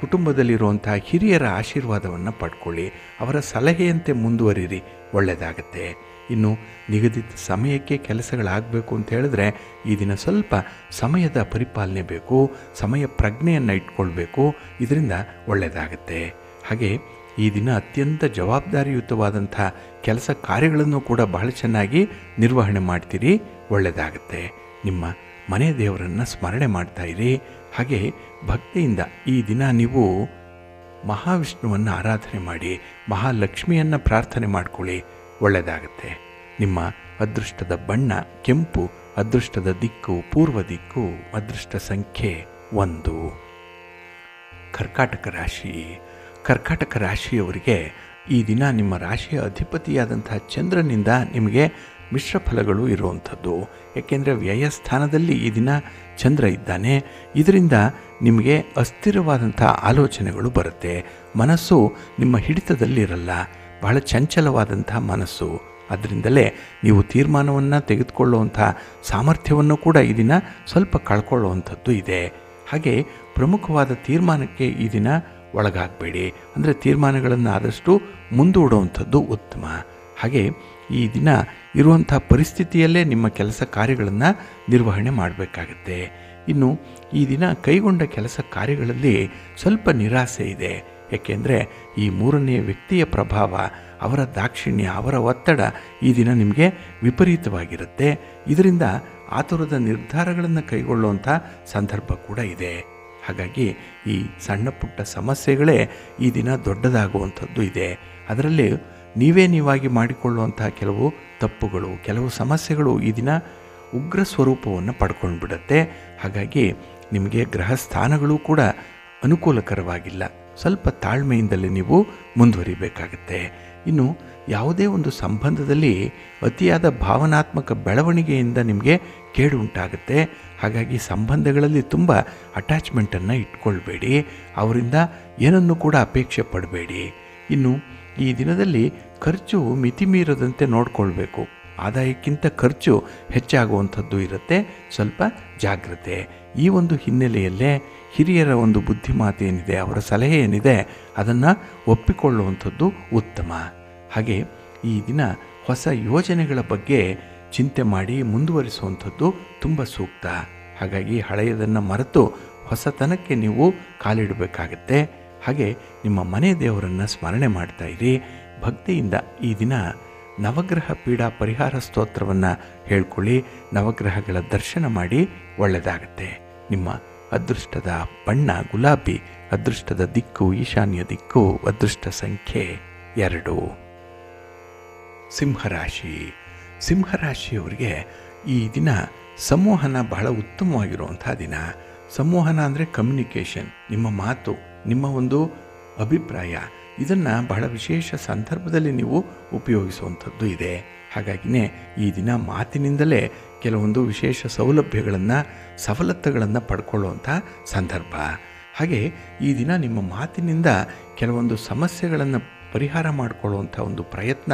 ಕುಟುಂಬದಲ್ಲಿರುವಂಥ ಹಿರಿಯರ ಆಶೀರ್ವಾದವನ್ನು ಪಡ್ಕೊಳ್ಳಿ. ಅವರ ಸಲಹೆಯಂತೆ ಮುಂದುವರಿರಿ, ಒಳ್ಳೆಯದಾಗತ್ತೆ. ಇನ್ನು ನಿಗದಿತ ಸಮಯಕ್ಕೆ ಕೆಲಸಗಳಾಗಬೇಕು ಅಂತ ಹೇಳಿದ್ರೆ ಈ ದಿನ ಸ್ವಲ್ಪ ಸಮಯದ ಪರಿಪಾಲನೆ ಬೇಕು, ಸಮಯ ಪ್ರಜ್ಞೆಯನ್ನು ಇಟ್ಕೊಳ್ಬೇಕು. ಇದರಿಂದ ಒಳ್ಳೆಯದಾಗತ್ತೆ. ಹಾಗೆ ಈ ದಿನ ಅತ್ಯಂತ ಜವಾಬ್ದಾರಿಯುತವಾದಂಥ ಕೆಲಸ ಕಾರ್ಯಗಳನ್ನು ಕೂಡ ಬಹಳ ಚೆನ್ನಾಗಿ ನಿರ್ವಹಣೆ ಮಾಡ್ತೀರಿ, ಒಳ್ಳೆಯದಾಗತ್ತೆ. ನಿಮ್ಮ ಮನೆ ದೇವರನ್ನು ಸ್ಮರಣೆ ಮಾಡ್ತಾ ಇರಿ. ಹಾಗೆ ಭಕ್ತಿಯಿಂದ ಈ ದಿನ ನೀವು ಮಹಾವಿಷ್ಣುವನ್ನು ಆರಾಧನೆ ಮಾಡಿ, ಮಹಾಲಕ್ಷ್ಮಿಯನ್ನು ಪ್ರಾರ್ಥನೆ ಮಾಡ್ಕೊಳ್ಳಿ, ಒಳ್ಳೆಯದಾಗತ್ತೆ. ನಿಮ್ಮ ಅದೃಷ್ಟದ ಬಣ್ಣ ಕೆಂಪು, ಅದೃಷ್ಟದ ದಿಕ್ಕು ಪೂರ್ವ ದಿಕ್ಕು, ಅದೃಷ್ಟ ಸಂಖ್ಯೆ 1. ಕರ್ಕಾಟಕ ರಾಶಿ. ಕರ್ಕಾಟಕ ರಾಶಿಯವರಿಗೆ ಈ ದಿನ ನಿಮ್ಮ ರಾಶಿಯ ಅಧಿಪತಿಯಾದಂಥ ಚಂದ್ರನಿಂದ ನಿಮಗೆ ಮಿಶ್ರ ಫಲಗಳು ಇರುವಂಥದ್ದು. ಏಕೆಂದರೆ ವ್ಯಯಸ್ಥಾನದಲ್ಲಿ ಈ ದಿನ ಚಂದ್ರ ಇದ್ದಾನೆ. ಇದರಿಂದ ನಿಮಗೆ ಅಸ್ಥಿರವಾದಂಥ ಆಲೋಚನೆಗಳು ಬರುತ್ತೆ. ಮನಸ್ಸು ನಿಮ್ಮ ಹಿಡಿತದಲ್ಲಿರಲ್ಲ, ಬಹಳ ಚಂಚಲವಾದಂಥ ಮನಸ್ಸು. ಅದರಿಂದಲೇ ನೀವು ತೀರ್ಮಾನವನ್ನು ತೆಗೆದುಕೊಳ್ಳುವಂಥ ಸಾಮರ್ಥ್ಯವನ್ನು ಕೂಡ ಈ ದಿನ ಸ್ವಲ್ಪ ಕಳ್ಕೊಳ್ಳುವಂಥದ್ದು ಇದೆ. ಹಾಗೆ ಪ್ರಮುಖವಾದ ತೀರ್ಮಾನಕ್ಕೆ ಈ ದಿನ ಒಳಗಾಗಬೇಡಿ. ಅಂದರೆ ತೀರ್ಮಾನಗಳನ್ನು ಆದಷ್ಟು ಮುಂದೂಡುವಂಥದ್ದು ಉತ್ತಮ. ಹಾಗೆ ಈ ದಿನ ಇರುವಂಥ ಪರಿಸ್ಥಿತಿಯಲ್ಲೇ ನಿಮ್ಮ ಕೆಲಸ ಕಾರ್ಯಗಳನ್ನು ನಿರ್ವಹಣೆ ಮಾಡಬೇಕಾಗತ್ತೆ. ಇನ್ನು ಈ ದಿನ ಕೈಗೊಂಡ ಕೆಲಸ ಕಾರ್ಯಗಳಲ್ಲಿ ಸ್ವಲ್ಪ ನಿರಾಸೆ ಇದೆ. ಏಕೆಂದರೆ ಈ 3ನೇ ವ್ಯಕ್ತಿಯ ಪ್ರಭಾವ, ಅವರ ದಾಕ್ಷಿಣ್ಯ, ಅವರ ಒತ್ತಡ ಈ ದಿನ ನಿಮಗೆ ವಿಪರೀತವಾಗಿರುತ್ತೆ. ಇದರಿಂದ ಆತುರದ ನಿರ್ಧಾರಗಳನ್ನು ಕೈಗೊಳ್ಳುವಂಥ ಸಂದರ್ಭ ಕೂಡ ಇದೆ. ಹಾಗಾಗಿ ಈ ಸಣ್ಣ ಪುಟ್ಟ ಸಮಸ್ಯೆಗಳೇ ಈ ದಿನ ದೊಡ್ಡದಾಗುವಂಥದ್ದು ಇದೆ. ಅದರಲ್ಲಿ ನೀವಾಗಿ ಮಾಡಿಕೊಳ್ಳುವಂಥ ಕೆಲವು ತಪ್ಪುಗಳು, ಕೆಲವು ಸಮಸ್ಯೆಗಳು ಈ ದಿನ ಉಗ್ರ ಸ್ವರೂಪವನ್ನು ಪಡ್ಕೊಂಡು ಬಿಡುತ್ತೆ. ಹಾಗಾಗಿ ನಿಮಗೆ ಗ್ರಹ ಸ್ಥಾನಗಳು ಕೂಡ ಅನುಕೂಲಕರವಾಗಿಲ್ಲ. ಸ್ವಲ್ಪ ತಾಳ್ಮೆಯಿಂದಲೇ ನೀವು ಮುಂದುವರಿಬೇಕಾಗತ್ತೆ. ಇನ್ನು ಯಾವುದೇ ಒಂದು ಸಂಬಂಧದಲ್ಲಿ ಅತಿಯಾದ ಭಾವನಾತ್ಮಕ ಬೆಳವಣಿಗೆಯಿಂದ ನಿಮಗೆ ಕೇಡು ಉಂಟಾಗುತ್ತೆ. ಹಾಗಾಗಿ ಸಂಬಂಧಗಳಲ್ಲಿ ತುಂಬ ಅಟ್ಯಾಚ್ಮೆಂಟನ್ನು ಇಟ್ಕೊಳ್ಬೇಡಿ, ಅವರಿಂದ ಏನನ್ನು ಕೂಡ ಅಪೇಕ್ಷೆ ಪಡಬೇಡಿ. ಇನ್ನು ಈ ದಿನದಲ್ಲಿ ಖರ್ಚು ಮಿತಿಮೀರದಂತೆ ನೋಡಿಕೊಳ್ಬೇಕು. ಆದಾಯಕ್ಕಿಂತ ಖರ್ಚು ಹೆಚ್ಚಾಗುವಂಥದ್ದು ಇರುತ್ತೆ, ಸ್ವಲ್ಪ ಜಾಗ್ರತೆ. ಈ ಒಂದು ಹಿನ್ನೆಲೆಯಲ್ಲೇ ಹಿರಿಯರ ಒಂದು ಬುದ್ಧಿಮಾತು ಏನಿದೆ, ಅವರ ಸಲಹೆ ಏನಿದೆ, ಅದನ್ನು ಒಪ್ಪಿಕೊಳ್ಳುವಂಥದ್ದು ಉತ್ತಮ. ಹಾಗೆ ಈ ದಿನ ಹೊಸ ಯೋಜನೆಗಳ ಬಗ್ಗೆ ಚಿಂತೆ ಮಾಡಿ ಮುಂದುವರಿಸುವಂಥದ್ದು ತುಂಬ ಸೂಕ್ತ. ಹಾಗಾಗಿ ಹಳೆಯದನ್ನು ಮರೆತು ಹೊಸತನಕ್ಕೆ ನೀವು ಕಾಲಿಡಬೇಕಾಗತ್ತೆ. ಹಾಗೆ ನಿಮ್ಮ ಮನೆ ದೇವರನ್ನು ಸ್ಮರಣೆ ಮಾಡ್ತಾ ಇರಿ. ಭಕ್ತಿಯಿಂದ ಈ ದಿನ ನವಗ್ರಹ ಪೀಡಾ ಪರಿಹಾರ ಸ್ತೋತ್ರವನ್ನು ಹೇಳ್ಕೊಳ್ಳಿ, ನವಗ್ರಹಗಳ ದರ್ಶನ ಮಾಡಿ, ಒಳ್ಳೆಯದಾಗತ್ತೆ. ನಿಮ್ಮ ಅದೃಷ್ಟದ ಬಣ್ಣ ಗುಲಾಬಿ, ಅದೃಷ್ಟದ ದಿಕ್ಕು ಈಶಾನ್ಯ ದಿಕ್ಕು, ಅದೃಷ್ಟ ಸಂಖ್ಯೆ 2. ಸಿಂಹರಾಶಿ. ಸಿಂಹರಾಶಿಯವರಿಗೆ ಈ ದಿನ ಸಂವಹನ ಬಹಳ ಉತ್ತಮವಾಗಿರುವಂಥ ದಿನ. ಸಂವಹನ ಅಂದರೆ ಕಮ್ಯುನಿಕೇಷನ್, ನಿಮ್ಮ ಮಾತು, ನಿಮ್ಮ ಒಂದು ಅಭಿಪ್ರಾಯ, ಇದನ್ನು ಬಹಳ ವಿಶೇಷ ಸಂದರ್ಭದಲ್ಲಿ ನೀವು ಉಪಯೋಗಿಸುವಂಥದ್ದು ಇದೆ. ಹಾಗಾಗಿಯೇ ಈ ದಿನ ಮಾತಿನಿಂದಲೇ ಕೆಲವೊಂದು ವಿಶೇಷ ಸೌಲಭ್ಯಗಳನ್ನು, ಸವಲತ್ತುಗಳನ್ನು ಪಡ್ಕೊಳ್ಳುವಂಥ ಸಂದರ್ಭ. ಹಾಗೆ ಈ ದಿನ ನಿಮ್ಮ ಮಾತಿನಿಂದ ಕೆಲವೊಂದು ಸಮಸ್ಯೆಗಳನ್ನು ಪರಿಹಾರ ಮಾಡಿಕೊಳ್ಳುವಂಥ ಒಂದು ಪ್ರಯತ್ನ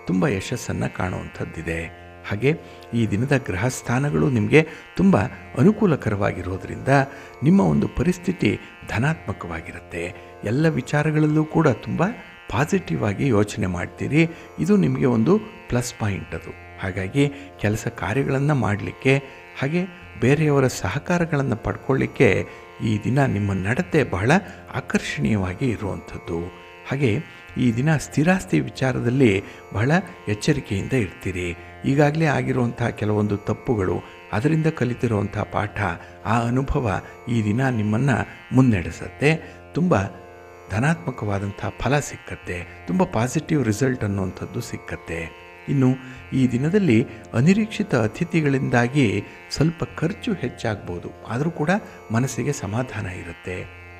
ತುಂಬ ಯಶಸ್ಸನ್ನು ಕಾಣುವಂಥದ್ದಿದೆ. ಹಾಗೆ ಈ ದಿನದ ಗ್ರಹ ಸ್ಥಾನಗಳು ನಿಮಗೆ ತುಂಬ ಅನುಕೂಲಕರವಾಗಿರೋದ್ರಿಂದ ನಿಮ್ಮ ಒಂದು ಪರಿಸ್ಥಿತಿ ಧನಾತ್ಮಕವಾಗಿರುತ್ತೆ. ಎಲ್ಲ ವಿಚಾರಗಳಲ್ಲೂ ಕೂಡ ತುಂಬ ಪಾಸಿಟಿವ್ ಆಗಿ ಯೋಚನೆ ಮಾಡ್ತೀರಿ. ಇದು ನಿಮಗೆ ಒಂದು ಪ್ಲಸ್ ಪಾಯಿಂಟ್ ಅದು. ಹಾಗಾಗಿ ಕೆಲಸ ಕಾರ್ಯಗಳನ್ನು ಮಾಡಲಿಕ್ಕೆ, ಹಾಗೆ ಬೇರೆಯವರ ಸಹಕಾರಗಳನ್ನು ಪಡ್ಕೊಳ್ಳಿಕ್ಕೆ ಈ ದಿನ ನಿಮ್ಮ ನಡತೆ ಬಹಳ ಆಕರ್ಷಣೀಯವಾಗಿ ಇರುವಂಥದ್ದು. ಹಾಗೆ ಈ ದಿನ ಸ್ಥಿರಾಸ್ತಿ ವಿಚಾರದಲ್ಲಿ ಬಹಳ ಎಚ್ಚರಿಕೆಯಿಂದ ಇರ್ತೀರಿ. ಈಗಾಗಲೇ ಆಗಿರುವಂಥ ಕೆಲವೊಂದು ತಪ್ಪುಗಳು, ಅದರಿಂದ ಕಲಿತಿರುವಂಥ ಪಾಠ, ಆ ಅನುಭವ ಈ ದಿನ ನಿಮ್ಮನ್ನು ಮುನ್ನಡೆಸುತ್ತೆ. ತುಂಬ ಧನಾತ್ಮಕವಾದಂಥ ಫಲ ಸಿಕ್ಕತ್ತೆ, ತುಂಬ ಪಾಸಿಟಿವ್ ರಿಸಲ್ಟ್ ಅನ್ನುವಂಥದ್ದು ಸಿಕ್ಕತ್ತೆ. ಇನ್ನು ಈ ದಿನದಲ್ಲಿ ಅನಿರೀಕ್ಷಿತ ಅತಿಥಿಗಳಿಂದಾಗಿ ಸ್ವಲ್ಪ ಖರ್ಚು ಹೆಚ್ಚಾಗ್ಬೋದು, ಆದರೂ ಕೂಡ ಮನಸ್ಸಿಗೆ ಸಮಾಧಾನ ಇರುತ್ತೆ.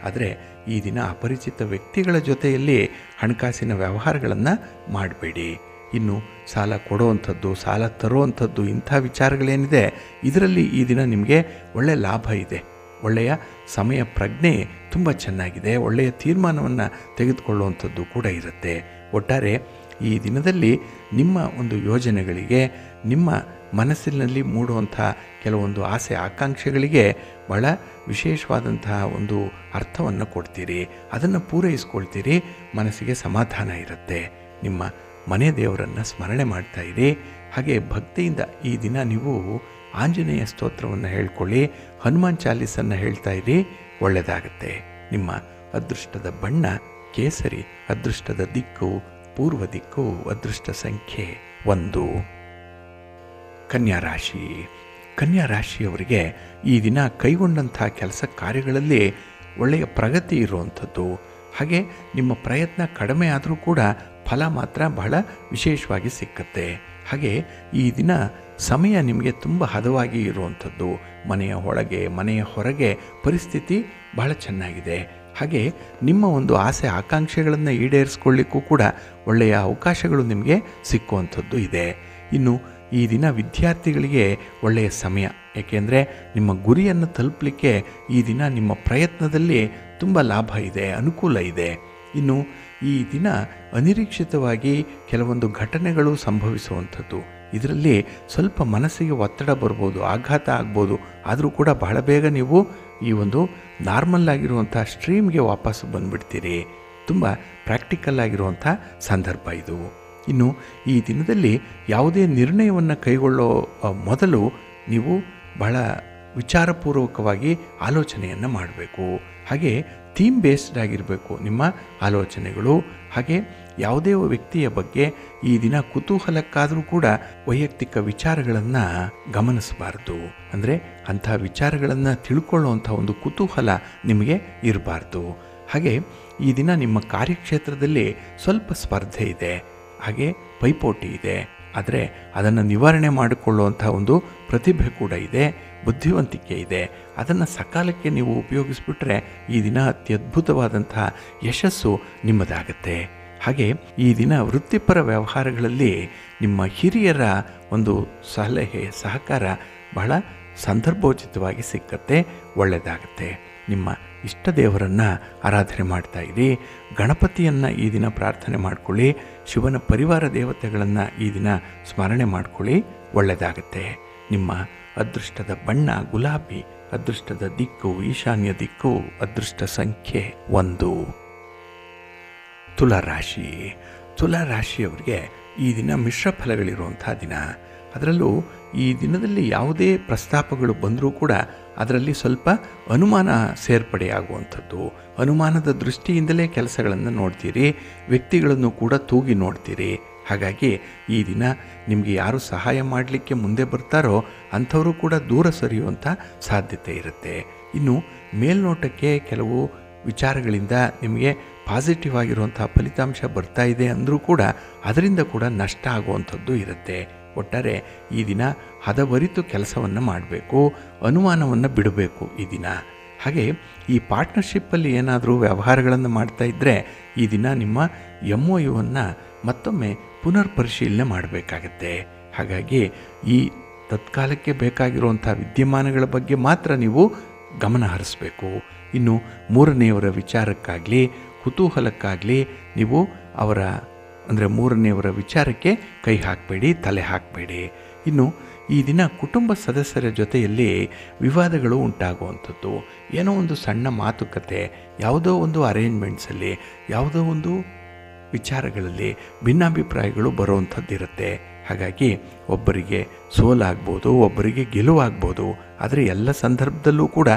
ಆದರೆ ಈ ದಿನ ಅಪರಿಚಿತ ವ್ಯಕ್ತಿಗಳ ಜೊತೆಯಲ್ಲಿ ಹಣಕಾಸಿನ ವ್ಯವಹಾರಗಳನ್ನು ಮಾಡಬೇಡಿ. ಇನ್ನು ಸಾಲ ಕೊಡುವಂಥದ್ದು, ಸಾಲ ತರುವಂಥದ್ದು, ಇಂಥ ವಿಚಾರಗಳೇನಿದೆ, ಇದರಲ್ಲಿ ಈ ದಿನ ನಿಮಗೆ ಒಳ್ಳೆಯ ಲಾಭ ಇದೆ. ಒಳ್ಳೆಯ ಸಮಯ ಪ್ರಜ್ಞೆ ತುಂಬ ಚೆನ್ನಾಗಿದೆ. ಒಳ್ಳೆಯ ತೀರ್ಮಾನವನ್ನು ತೆಗೆದುಕೊಳ್ಳುವಂಥದ್ದು ಕೂಡ ಇರುತ್ತೆ. ಒಟ್ಟಾರೆ ಈ ದಿನದಲ್ಲಿ ನಿಮ್ಮ ಒಂದು ಯೋಜನೆಗಳಿಗೆ, ನಿಮ್ಮ ಮನಸ್ಸಿನಲ್ಲಿ ಮೂಡುವಂಥ ಕೆಲವೊಂದು ಆಸೆ ಆಕಾಂಕ್ಷೆಗಳಿಗೆ ಬಹಳ ವಿಶೇಷವಾದಂತಹ ಒಂದು ಅರ್ಥವನ್ನು ಕೊಡ್ತೀರಿ, ಅದನ್ನು ಪೂರೈಸ್ಕೊಳ್ತೀರಿ, ಮನಸ್ಸಿಗೆ ಸಮಾಧಾನ ಇರುತ್ತೆ. ನಿಮ್ಮ ಮನೆ ದೇವರನ್ನು ಸ್ಮರಣೆ ಮಾಡ್ತಾ ಇರಿ. ಹಾಗೆ ಭಕ್ತಿಯಿಂದ ಈ ದಿನ ನೀವು ಆಂಜನೇಯ ಸ್ತೋತ್ರವನ್ನು ಹೇಳ್ಕೊಳ್ಳಿ, ಹನುಮಾನ್ ಚಾಲೀಸನ್ನು ಹೇಳ್ತಾ ಇರಿ, ಒಳ್ಳೆಯದಾಗತ್ತೆ. ನಿಮ್ಮ ಅದೃಷ್ಟದ ಬಣ್ಣ ಕೇಸರಿ, ಅದೃಷ್ಟದ ದಿಕ್ಕು ಪೂರ್ವ ದಿಕ್ಕು, ಅದೃಷ್ಟ ಸಂಖ್ಯೆ 1. ಕನ್ಯಾ ರಾಶಿ. ಕನ್ಯಾ ರಾಶಿಯವರಿಗೆ ಈ ದಿನ ಕೈಗೊಂಡಂಥ ಕೆಲಸ ಕಾರ್ಯಗಳಲ್ಲಿ ಒಳ್ಳೆಯ ಪ್ರಗತಿ ಇರುವಂಥದ್ದು. ಹಾಗೆ ನಿಮ್ಮ ಪ್ರಯತ್ನ ಕಡಿಮೆ ಆದರೂ ಕೂಡ ಫಲ ಮಾತ್ರ ಬಹಳ ವಿಶೇಷವಾಗಿ ಸಿಕ್ಕತ್ತೆ. ಹಾಗೆ ಈ ದಿನ ಸಮಯ ನಿಮಗೆ ತುಂಬ ಹದವಾಗಿ ಇರುವಂಥದ್ದು. ಮನೆಯ ಒಳಗೆ ಮನೆಯ ಹೊರಗೆ ಪರಿಸ್ಥಿತಿ ಬಹಳ ಚೆನ್ನಾಗಿದೆ. ಹಾಗೆ ನಿಮ್ಮ ಒಂದು ಆಸೆ ಆಕಾಂಕ್ಷೆಗಳನ್ನು ಈಡೇರಿಸ್ಕೊಳ್ಳಿಕ್ಕೂ ಕೂಡ ಒಳ್ಳೆಯ ಅವಕಾಶಗಳು ನಿಮಗೆ ಸಿಕ್ಕುವಂಥದ್ದು ಇದೆ. ಇನ್ನು ಈ ದಿನ ವಿದ್ಯಾರ್ಥಿಗಳಿಗೆ ಒಳ್ಳೆಯ ಸಮಯ, ಏಕೆಂದರೆ ನಿಮ್ಮ ಗುರಿಯನ್ನು ತಲುಪಲಿಕ್ಕೆ ಈ ದಿನ ನಿಮ್ಮ ಪ್ರಯತ್ನದಲ್ಲಿ ತುಂಬ ಲಾಭ ಇದೆ, ಅನುಕೂಲ ಇದೆ. ಇನ್ನು ಈ ದಿನ ಅನಿರೀಕ್ಷಿತವಾಗಿ ಕೆಲವೊಂದು ಘಟನೆಗಳು ಸಂಭವಿಸುವಂಥದ್ದು. ಇದರಲ್ಲಿ ಸ್ವಲ್ಪ ಮನಸ್ಸಿಗೆ ಒತ್ತಡ ಬರ್ಬೋದು, ಆಘಾತ ಆಗ್ಬೋದು. ಆದರೂ ಕೂಡ ಬಹಳ ಬೇಗ ನೀವು ಈ ಒಂದು ನಾರ್ಮಲ್ ಆಗಿರುವಂಥ ಸ್ಟ್ರೀಮ್ಗೆ ವಾಪಸ್ಸು ಬಂದುಬಿಡ್ತೀರಿ. ತುಂಬ ಪ್ರಾಕ್ಟಿಕಲ್ ಆಗಿರುವಂಥ ಸಂದರ್ಭ ಇದು. ಇನ್ನು ಈ ದಿನದಲ್ಲಿ ಯಾವುದೇ ನಿರ್ಣಯವನ್ನು ಕೈಗೊಳ್ಳೋ ಮೊದಲು ನೀವು ಬಹಳ ವಿಚಾರಪೂರ್ವಕವಾಗಿ ಆಲೋಚನೆಯನ್ನು ಮಾಡಬೇಕು. ಹಾಗೆ ಥೀಮ್ ಬೇಸ್ಡ್ ಆಗಿರಬೇಕು ನಿಮ್ಮ ಆಲೋಚನೆಗಳು. ಹಾಗೆ ಯಾವುದೇ ವ್ಯಕ್ತಿಯ ಬಗ್ಗೆ ಈ ದಿನ ಕುತೂಹಲಕ್ಕಾದರೂ ಕೂಡ ವೈಯಕ್ತಿಕ ವಿಚಾರಗಳನ್ನು ಗಮನಿಸಬಾರ್ದು. ಅಂದರೆ ಅಂಥ ವಿಚಾರಗಳನ್ನು ತಿಳ್ಕೊಳ್ಳುವಂಥ ಒಂದು ಕುತೂಹಲ ನಿಮಗೆ ಇರಬಾರ್ದು. ಹಾಗೆ ಈ ದಿನ ನಿಮ್ಮ ಕಾರ್ಯಕ್ಷೇತ್ರದಲ್ಲಿ ಸ್ವಲ್ಪ ಸ್ಪರ್ಧೆ ಇದೆ, ಹಾಗೆ ಪೈಪೋಟಿ ಇದೆ. ಆದರೆ ಅದನ್ನು ನಿವಾರಣೆ ಮಾಡಿಕೊಳ್ಳುವಂಥ ಒಂದು ಪ್ರತಿಭೆ ಕೂಡ ಇದೆ, ಬುದ್ಧಿವಂತಿಕೆ ಇದೆ. ಅದನ್ನು ಸಕಾಲಕ್ಕೆ ನೀವು ಉಪಯೋಗಿಸ್ಬಿಟ್ರೆ ಈ ದಿನ ಅತ್ಯದ್ಭುತವಾದಂತಹ ಯಶಸ್ಸು ನಿಮ್ಮದಾಗತ್ತೆ. ಹಾಗೆ ಈ ದಿನ ವೃತ್ತಿಪರ ವ್ಯವಹಾರಗಳಲ್ಲಿ ನಿಮ್ಮ ಹಿರಿಯರ ಒಂದು ಸಲಹೆ ಸಹಕಾರ ಬಹಳ ಸಂದರ್ಭೋಚಿತವಾಗಿ ಸಿಕ್ಕತ್ತೆ, ಒಳ್ಳೆಯದಾಗತ್ತೆ. ನಿಮ್ಮ ಇಷ್ಟ ದೇವರನ್ನು ಆರಾಧನೆ ಮಾಡ್ತಾ ಇರಿ. ಗಣಪತಿಯನ್ನು ಈ ದಿನ ಪ್ರಾರ್ಥನೆ ಮಾಡ್ಕೊಳ್ಳಿ. ಶಿವನ ಪರಿವಾರ ದೇವತೆಗಳನ್ನು ಈ ದಿನ ಸ್ಮರಣೆ ಮಾಡ್ಕೊಳ್ಳಿ, ಒಳ್ಳೆಯದಾಗತ್ತೆ. ನಿಮ್ಮ ಅದೃಷ್ಟದ ಬಣ್ಣ ಗುಲಾಬಿ, ಅದೃಷ್ಟದ ದಿಕ್ಕು ಈಶಾನ್ಯ ದಿಕ್ಕು, ಅದೃಷ್ಟ ಸಂಖ್ಯೆ 1. ತುಲಾರಾಶಿ. ತುಲಾರಾಶಿಯವರಿಗೆ ಈ ದಿನ ಮಿಶ್ರ ಫಲಗಳಿರುವಂಥ ದಿನ. ಅದರಲ್ಲೂ ಈ ದಿನದಲ್ಲಿ ಯಾವುದೇ ಪ್ರಸ್ತಾಪಗಳು ಬಂದರೂ ಕೂಡ ಅದರಲ್ಲಿ ಸ್ವಲ್ಪ ಅನುಮಾನ ಸೇರ್ಪಡೆಯಾಗುವಂಥದ್ದು. ಅನುಮಾನದ ದೃಷ್ಟಿಯಿಂದಲೇ ಕೆಲಸಗಳನ್ನು ನೋಡ್ತೀರಿ, ವ್ಯಕ್ತಿಗಳನ್ನು ಕೂಡ ತೂಗಿ ನೋಡ್ತೀರಿ. ಹಾಗಾಗಿ ಈ ದಿನ ನಿಮಗೆ ಯಾರು ಸಹಾಯ ಮಾಡಲಿಕ್ಕೆ ಮುಂದೆ ಬರ್ತಾರೋ ಅಂಥವರು ಕೂಡ ದೂರ ಸರಿಯುವಂಥ ಸಾಧ್ಯತೆ ಇರುತ್ತೆ. ಇನ್ನು ಮೇಲ್ನೋಟಕ್ಕೆ ಕೆಲವು ವಿಚಾರಗಳಿಂದ ನಿಮಗೆ ಪಾಸಿಟಿವ್ ಆಗಿರುವಂಥ ಫಲಿತಾಂಶ ಬರ್ತಾ ಇದೆ ಅಂದರೂ ಕೂಡ ಅದರಿಂದ ಕೂಡ ನಷ್ಟ ಆಗುವಂಥದ್ದು ಇರುತ್ತೆ. ಒಟ್ಟಾರೆ ಈ ದಿನ ಹದವರಿತು ಕೆಲಸವನ್ನು ಮಾಡಬೇಕು, ಅನುಮಾನವನ್ನು ಬಿಡಬೇಕು ಈ ದಿನ. ಹಾಗೆ ಈ ಪಾರ್ಟ್ನರ್ಶಿಪ್ಪಲ್ಲಿ ಏನಾದರೂ ವ್ಯವಹಾರಗಳನ್ನು ಮಾಡ್ತಾ ಇದ್ದರೆ ಈ ದಿನ ನಿಮ್ಮ MOUವನ್ನು ಮತ್ತೊಮ್ಮೆ ಪುನರ್ ಪರಿಶೀಲನೆ ಮಾಡಬೇಕಾಗತ್ತೆ. ಹಾಗಾಗಿ ಈ ತತ್ಕಾಲಕ್ಕೆ ಬೇಕಾಗಿರುವಂಥ ವಿದ್ಯಮಾನಗಳ ಬಗ್ಗೆ ಮಾತ್ರ ನೀವು ಗಮನ ಹರಿಸಬೇಕು. ಇನ್ನು ಮೂರನೆಯವರ ವಿಚಾರಕ್ಕಾಗಲಿ ಕುತೂಹಲಕ್ಕಾಗಲಿ ನೀವು ಅಂದರೆ ಮೂರನೆಯವರ ವಿಚಾರಕ್ಕೆ ಕೈ ಹಾಕಬೇಡಿ, ತಲೆ ಹಾಕಬೇಡಿ. ಇನ್ನು ಈ ದಿನ ಕುಟುಂಬ ಸದಸ್ಯರ ಜೊತೆಯಲ್ಲಿ ವಿವಾದಗಳು ಉಂಟಾಗುವಂಥದ್ದು, ಏನೋ ಒಂದು ಸಣ್ಣ ಮಾತುಕತೆ, ಯಾವುದೋ ಒಂದು ಅರೇಂಜ್ಮೆಂಟ್ಸಲ್ಲಿ, ಯಾವುದೋ ಒಂದು ವಿಚಾರಗಳಲ್ಲಿ ಭಿನ್ನಾಭಿಪ್ರಾಯಗಳು ಬರುವಂಥದ್ದಿರುತ್ತೆ. ಹಾಗಾಗಿ ಒಬ್ಬರಿಗೆ ಸೋಲಾಗ್ಬೋದು, ಒಬ್ಬರಿಗೆ ಗೆಲುವಾಗ್ಬೋದು. ಆದರೆ ಎಲ್ಲ ಸಂದರ್ಭದಲ್ಲೂ ಕೂಡ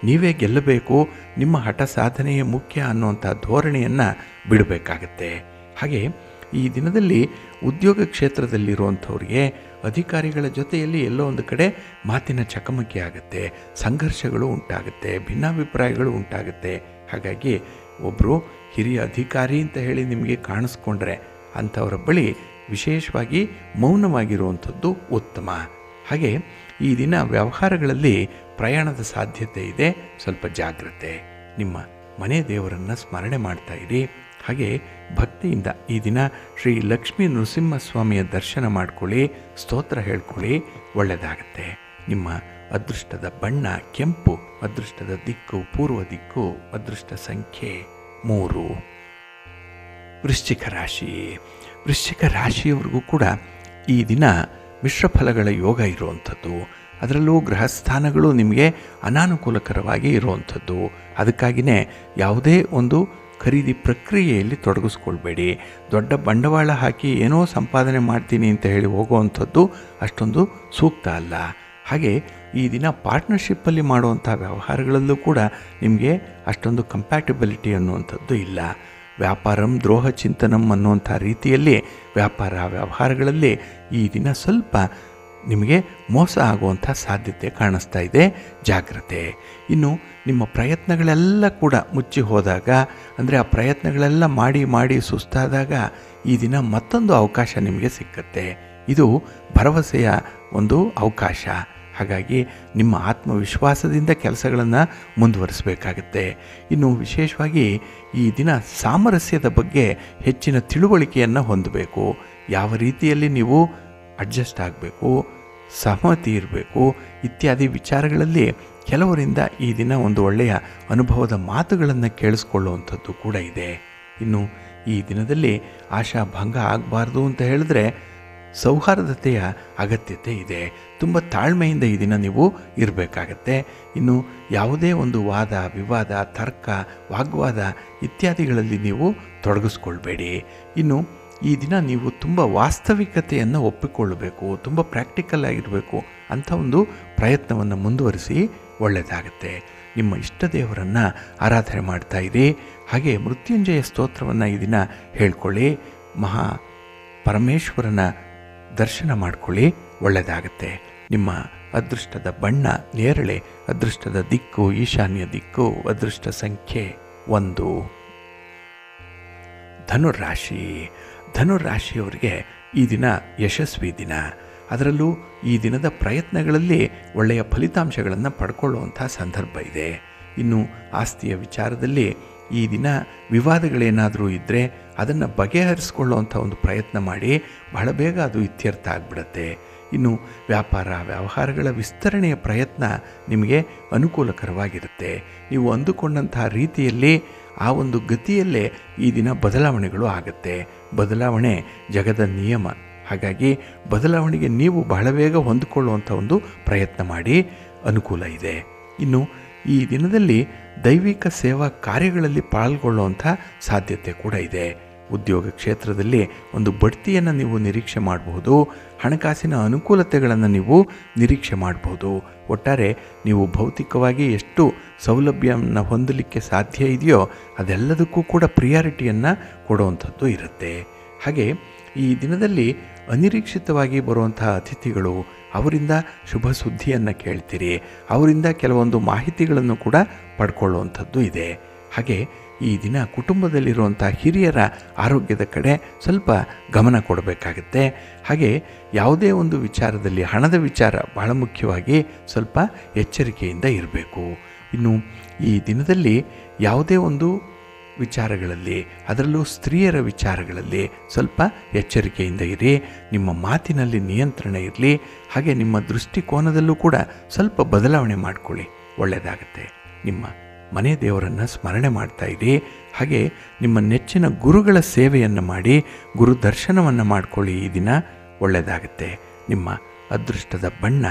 ನೀವೇ ಗೆಲ್ಲಬೇಕು, ನಿಮ್ಮ ಹಠ ಸಾಧನೆಯೇ ಮುಖ್ಯ ಅನ್ನುವಂಥ ಧೋರಣೆಯನ್ನು ಬಿಡಬೇಕಾಗತ್ತೆ. ಹಾಗೆ ಈ ದಿನದಲ್ಲಿ ಉದ್ಯೋಗ ಕ್ಷೇತ್ರದಲ್ಲಿರುವಂಥವ್ರಿಗೆ ಅಧಿಕಾರಿಗಳ ಜೊತೆಯಲ್ಲಿ ಎಲ್ಲೋ ಒಂದು ಕಡೆ ಮಾತಿನ ಚಕಮಕಿ ಆಗುತ್ತೆ, ಸಂಘರ್ಷಗಳು ಉಂಟಾಗುತ್ತೆ, ಭಿನ್ನಾಭಿಪ್ರಾಯಗಳು ಉಂಟಾಗುತ್ತೆ. ಹಾಗಾಗಿ ಒಬ್ಬರು ಹಿರಿಯ ಅಧಿಕಾರಿ ಅಂತ ಹೇಳಿ ನಿಮಗೆ ಕಾಣಿಸ್ಕೊಂಡ್ರೆ ಅಂಥವರ ಬಳಿ ವಿಶೇಷವಾಗಿ ಮೌನವಾಗಿರುವಂಥದ್ದು ಉತ್ತಮ. ಹಾಗೆ ಈ ದಿನ ವ್ಯವಹಾರಗಳಲ್ಲಿ ಪ್ರಯಾಣದ ಸಾಧ್ಯತೆ ಇದೆ, ಸ್ವಲ್ಪ ಜಾಗ್ರತೆ. ನಿಮ್ಮ ಮನೆ ದೇವರನ್ನು ಸ್ಮರಣೆ ಮಾಡ್ತಾ ಇರಿ. ಹಾಗೆ ಭಕ್ತಿಯಿಂದ ಈ ದಿನ ಶ್ರೀ ಲಕ್ಷ್ಮೀ ನೃಸಿಂಹಸ್ವಾಮಿಯ ದರ್ಶನ ಮಾಡ್ಕೊಳ್ಳಿ, ಸ್ತೋತ್ರ ಹೇಳ್ಕೊಳ್ಳಿ, ಒಳ್ಳೆಯದಾಗತ್ತೆ. ನಿಮ್ಮ ಅದೃಷ್ಟದ ಬಣ್ಣ ಕೆಂಪು, ಅದೃಷ್ಟದ ದಿಕ್ಕು ಪೂರ್ವ ದಿಕ್ಕು, ಅದೃಷ್ಟ ಸಂಖ್ಯೆ 3. ವೃಶ್ಚಿಕ ರಾಶಿ. ವೃಶ್ಚಿಕ ರಾಶಿಯವರಿಗೂ ಕೂಡ ಈ ದಿನ ಮಿಶ್ರ ಫಲಗಳ ಯೋಗ ಇರುವಂಥದ್ದು. ಅದರಲ್ಲೂ ಗ್ರಹಸ್ಥಾನಗಳು ನಿಮಗೆ ಅನಾನುಕೂಲಕರವಾಗಿ ಇರುವಂಥದ್ದು. ಅದಕ್ಕಾಗಿಯೇ ಯಾವುದೇ ಒಂದು ಖರೀದಿ ಪ್ರಕ್ರಿಯೆಯಲ್ಲಿ ತೊಡಗಿಸ್ಕೊಳ್ಬೇಡಿ. ದೊಡ್ಡ ಬಂಡವಾಳ ಹಾಕಿ ಏನೋ ಸಂಪಾದನೆ ಮಾಡ್ತೀನಿ ಅಂತ ಹೇಳಿ ಹೋಗುವಂಥದ್ದು ಅಷ್ಟೊಂದು ಸೂಕ್ತ ಅಲ್ಲ. ಹಾಗೆ ಈ ದಿನ ಪಾರ್ಟ್ನರ್ಶಿಪ್ಪಲ್ಲಿ ಮಾಡುವಂಥ ವ್ಯವಹಾರಗಳಲ್ಲೂ ಕೂಡ ನಿಮಗೆ ಅಷ್ಟೊಂದು ಕಂಪ್ಯಾಟಿಬಿಲಿಟಿ ಅನ್ನುವಂಥದ್ದು ಇಲ್ಲ. ವ್ಯಾಪಾರಂ ದ್ರೋಹ ಚಿಂತನಂ ಅನ್ನುವಂಥ ರೀತಿಯಲ್ಲಿ ವ್ಯಾಪಾರ ವ್ಯವಹಾರಗಳಲ್ಲಿ ಈ ದಿನ ಸ್ವಲ್ಪ ನಿಮಗೆ ಮೋಸ ಆಗುವಂಥ ಸಾಧ್ಯತೆ ಕಾಣಿಸ್ತಾ ಇದೆ. ಜಾಗ್ರತೆ. ಇನ್ನು ನಿಮ್ಮ ಪ್ರಯತ್ನಗಳೆಲ್ಲ ಕೂಡ ಮುಚ್ಚಿ ಹೋದಾಗ, ಅಂದರೆ ಆ ಪ್ರಯತ್ನಗಳೆಲ್ಲ ಮಾಡಿ ಸುಸ್ತಾದಾಗ ಈ ದಿನ ಮತ್ತೊಂದು ಅವಕಾಶ ನಿಮಗೆ ಸಿಕ್ಕತ್ತೆ. ಇದು ಭರವಸೆಯ ಒಂದು ಅವಕಾಶ. ಹಾಗಾಗಿ ನಿಮ್ಮ ಆತ್ಮವಿಶ್ವಾಸದಿಂದ ಕೆಲಸಗಳನ್ನು ಮುಂದುವರಿಸಬೇಕಾಗತ್ತೆ. ಇನ್ನು ವಿಶೇಷವಾಗಿ ಈ ದಿನ ಸಾಮರಸ್ಯದ ಬಗ್ಗೆ ಹೆಚ್ಚಿನ ತಿಳುವಳಿಕೆಯನ್ನು ಹೊಂದಬೇಕು. ಯಾವ ರೀತಿಯಲ್ಲಿ ನೀವು ಅಡ್ಜಸ್ಟ್ ಆಗಬೇಕು, ಸಹಮತಿ ಇರಬೇಕು ಇತ್ಯಾದಿ ವಿಚಾರಗಳಲ್ಲಿ ಕೆಲವರಿಂದ ಈ ದಿನ ಒಂದು ಒಳ್ಳೆಯ ಅನುಭವದ ಮಾತುಗಳನ್ನು ಕೇಳಿಸ್ಕೊಳ್ಳುವಂಥದ್ದು ಕೂಡ ಇದೆ. ಇನ್ನು ಈ ದಿನದಲ್ಲಿ ಆಶಾಭಂಗ ಆಗಬಾರ್ದು ಅಂತ ಹೇಳಿದ್ರೆ ಸೌಹಾರ್ದತೆಯ ಅಗತ್ಯತೆ ಇದೆ. ತುಂಬ ತಾಳ್ಮೆಯಿಂದ ಈ ದಿನ ನೀವು ಇರಬೇಕಾಗತ್ತೆ. ಇನ್ನು ಯಾವುದೇ ಒಂದು ವಾದ ವಿವಾದ, ತರ್ಕ, ವಾಗ್ವಾದ ಇತ್ಯಾದಿಗಳಲ್ಲಿ ನೀವು ತೊಡಗಿಸ್ಕೊಳ್ಬೇಡಿ. ಇನ್ನು ಈ ದಿನ ನೀವು ತುಂಬ ವಾಸ್ತವಿಕತೆಯನ್ನು ಒಪ್ಪಿಕೊಳ್ಳಬೇಕು, ತುಂಬ ಪ್ರಾಕ್ಟಿಕಲ್ ಆಗಿರಬೇಕು ಅಂಥ ಒಂದು ಪ್ರಯತ್ನವನ್ನು ಮುಂದುವರಿಸಿ ಒಳ್ಳೆಯದಾಗತ್ತೆ. ನಿಮ್ಮ ಇಷ್ಟ ದೇವರನ್ನು ಆರಾಧನೆ ಮಾಡ್ತಾ ಇರಿ. ಹಾಗೆ ಮೃತ್ಯುಂಜಯ ಸ್ತೋತ್ರವನ್ನು ಈ ದಿನ ಹೇಳ್ಕೊಳ್ಳಿ. ಮಹಾ ಪರಮೇಶ್ವರನ ದರ್ಶನ ಮಾಡ್ಕೊಳ್ಳಿ, ಒಳ್ಳೆಯದಾಗತ್ತೆ. ನಿಮ್ಮ ಅದೃಷ್ಟದ ಬಣ್ಣ ನೇರಳೆ, ಅದೃಷ್ಟದ ದಿಕ್ಕು ಈಶಾನ್ಯ ದಿಕ್ಕು, ಅದೃಷ್ಟ ಸಂಖ್ಯೆ 1. ಧನುರಾಶಿ. ಧನುರಾಶಿಯವರಿಗೆ ಈ ದಿನ ಯಶಸ್ವಿ ದಿನ. ಅದರಲ್ಲೂ ಈ ದಿನದ ಪ್ರಯತ್ನಗಳಲ್ಲಿ ಒಳ್ಳೆಯ ಫಲಿತಾಂಶಗಳನ್ನು ಪಡ್ಕೊಳ್ಳುವಂಥ ಸಂದರ್ಭ ಇದೆ. ಇನ್ನು ಆಸ್ತಿಯ ವಿಚಾರದಲ್ಲಿ ಈ ದಿನ ವಿವಾದಗಳೇನಾದರೂ ಇದ್ದರೆ ಅದನ್ನು ಬಗೆಹರಿಸ್ಕೊಳ್ಳುವಂಥ ಒಂದು ಪ್ರಯತ್ನ ಮಾಡಿ. ಬಹಳ ಬೇಗ ಅದು ಇತ್ಯರ್ಥ ಆಗಿಬಿಡತ್ತೆ. ಇನ್ನು ವ್ಯಾಪಾರ ವ್ಯವಹಾರಗಳ ವಿಸ್ತರಣೆಯ ಪ್ರಯತ್ನ ನಿಮಗೆ ಅನುಕೂಲಕರವಾಗಿರುತ್ತೆ. ನೀವು ಅಂದುಕೊಂಡಂತಹ ರೀತಿಯಲ್ಲಿ ಆ ಒಂದು ಗತಿಯಲ್ಲೇ ಈ ದಿನ ಬದಲಾವಣೆಗಳು ಆಗುತ್ತೆ. ಬದಲಾವಣೆ ಜಗದ ನಿಯಮ. ಹಾಗಾಗಿ ಬದಲಾವಣೆಗೆ ನೀವು ಬಹಳ ಬೇಗ ಹೊಂದಿಕೊಳ್ಳುವಂಥ ಒಂದು ಪ್ರಯತ್ನ ಮಾಡಿ, ಅನುಕೂಲ ಇದೆ. ಇನ್ನು ಈ ದಿನದಲ್ಲಿ ದೈವಿಕ ಸೇವಾ ಕಾರ್ಯಗಳಲ್ಲಿ ಪಾಲ್ಗೊಳ್ಳುವಂಥ ಸಾಧ್ಯತೆ ಕೂಡ ಇದೆ. ಉದ್ಯೋಗ ಕ್ಷೇತ್ರದಲ್ಲಿ ಒಂದು ಬಡ್ತಿಯನ್ನು ನೀವು ನಿರೀಕ್ಷೆ ಮಾಡಬಹುದು. ಹಣಕಾಸಿನ ಅನುಕೂಲತೆಗಳನ್ನು ನೀವು ನಿರೀಕ್ಷೆ ಮಾಡಬಹುದು. ಒಟ್ಟಾರೆ ನೀವು ಭೌತಿಕವಾಗಿ ಎಷ್ಟು ಸೌಲಭ್ಯವನ್ನು ಹೊಂದಲಿಕ್ಕೆ ಸಾಧ್ಯ ಇದೆಯೋ ಅದೆಲ್ಲದಕ್ಕೂ ಕೂಡ ಪ್ರಿಯಾರಿಟಿಯನ್ನು ಕೊಡುವಂಥದ್ದು ಇರುತ್ತೆ. ಹಾಗೆ ಈ ದಿನದಲ್ಲಿ ಅನಿರೀಕ್ಷಿತವಾಗಿ ಬರುವಂತಹ ಅತಿಥಿಗಳು, ಅವರಿಂದ ಶುಭ ಸುದ್ದಿಯನ್ನು ಕೇಳ್ತೀರಿ. ಅವರಿಂದ ಕೆಲವೊಂದು ಮಾಹಿತಿಗಳನ್ನು ಕೂಡ ಪಡ್ಕೊಳ್ಳುವಂಥದ್ದು ಇದೆ. ಹಾಗೆ ಈ ದಿನ ಕುಟುಂಬದಲ್ಲಿರುವಂಥ ಹಿರಿಯರ ಆರೋಗ್ಯದ ಕಡೆ ಸ್ವಲ್ಪ ಗಮನ ಕೊಡಬೇಕಾಗತ್ತೆ. ಹಾಗೆ ಯಾವುದೇ ಒಂದು ವಿಚಾರದಲ್ಲಿ ಹಣದ ವಿಚಾರ ಬಹಳ ಮುಖ್ಯವಾಗಿ ಸ್ವಲ್ಪ ಎಚ್ಚರಿಕೆಯಿಂದ ಇರಬೇಕು. ಇನ್ನು ಈ ದಿನದಲ್ಲಿ ಯಾವುದೇ ಒಂದು ವಿಚಾರಗಳಲ್ಲಿ, ಅದರಲ್ಲೂ ಸ್ತ್ರೀಯರ ವಿಚಾರಗಳಲ್ಲಿ ಸ್ವಲ್ಪ ಎಚ್ಚರಿಕೆಯಿಂದ ಇರಿ. ನಿಮ್ಮ ಮಾತಿನಲ್ಲಿ ನಿಯಂತ್ರಣ ಇರಲಿ. ಹಾಗೆ ನಿಮ್ಮ ದೃಷ್ಟಿಕೋನದಲ್ಲೂ ಕೂಡ ಸ್ವಲ್ಪ ಬದಲಾವಣೆ ಮಾಡಿಕೊಳ್ಳಿ, ಒಳ್ಳೆಯದಾಗತ್ತೆ. ನಿಮ್ಮ ಮನೆ ದೇವರನ್ನು ಸ್ಮರಣೆ ಮಾಡ್ತಾ ಇರಿ. ಹಾಗೆ ನಿಮ್ಮ ನೆಚ್ಚಿನ ಗುರುಗಳ ಸೇವೆಯನ್ನು ಮಾಡಿ, ಗುರು ದರ್ಶನವನ್ನು ಮಾಡಿಕೊಳ್ಳಿ. ಈ ದಿನ ಒಳ್ಳೆಯದಾಗತ್ತೆ. ನಿಮ್ಮ ಅದೃಷ್ಟದ ಬಣ್ಣ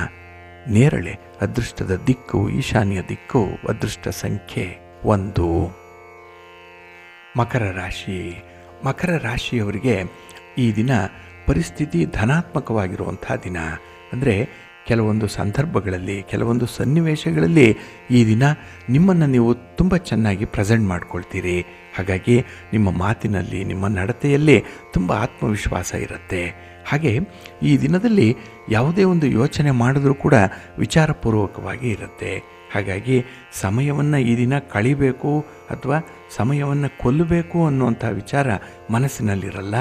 ನೇರಳೆ, ಅದೃಷ್ಟದ ದಿಕ್ಕು ಈಶಾನ್ಯ ದಿಕ್ಕು, ಅದೃಷ್ಟ ಸಂಖ್ಯೆ 1. ಮಕರ ರಾಶಿ. ಮಕರ ರಾಶಿಯವರಿಗೆ ಈ ದಿನ ಪರಿಸ್ಥಿತಿ ಧನಾತ್ಮಕವಾಗಿರುವಂಥ ದಿನ. ಅಂದರೆ ಕೆಲವೊಂದು ಸಂದರ್ಭಗಳಲ್ಲಿ, ಕೆಲವೊಂದು ಸನ್ನಿವೇಶಗಳಲ್ಲಿ ಈ ದಿನ ನಿಮ್ಮನ್ನು ನೀವು ತುಂಬ ಚೆನ್ನಾಗಿ ಪ್ರೆಸೆಂಟ್ ಮಾಡ್ಕೊಳ್ತೀರಿ. ಹಾಗಾಗಿ ನಿಮ್ಮ ಮಾತಿನಲ್ಲಿ, ನಿಮ್ಮ ನಡತೆಯಲ್ಲಿ ತುಂಬ ಆತ್ಮವಿಶ್ವಾಸ ಇರುತ್ತೆ. ಹಾಗೆ ಈ ದಿನದಲ್ಲಿ ಯಾವುದೇ ಒಂದು ಯೋಚನೆ ಮಾಡಿದ್ರೂ ಕೂಡ ವಿಚಾರಪೂರ್ವಕವಾಗಿ ಇರುತ್ತೆ. ಹಾಗಾಗಿ ಸಮಯವನ್ನು ಈ ದಿನ ಕಳಿಬೇಕು ಅಥವಾ ಸಮಯವನ್ನು ಕೊಲ್ಲಬೇಕು ಅನ್ನುವಂಥ ವಿಚಾರ ಮನಸ್ಸಿನಲ್ಲಿರಲ್ಲ.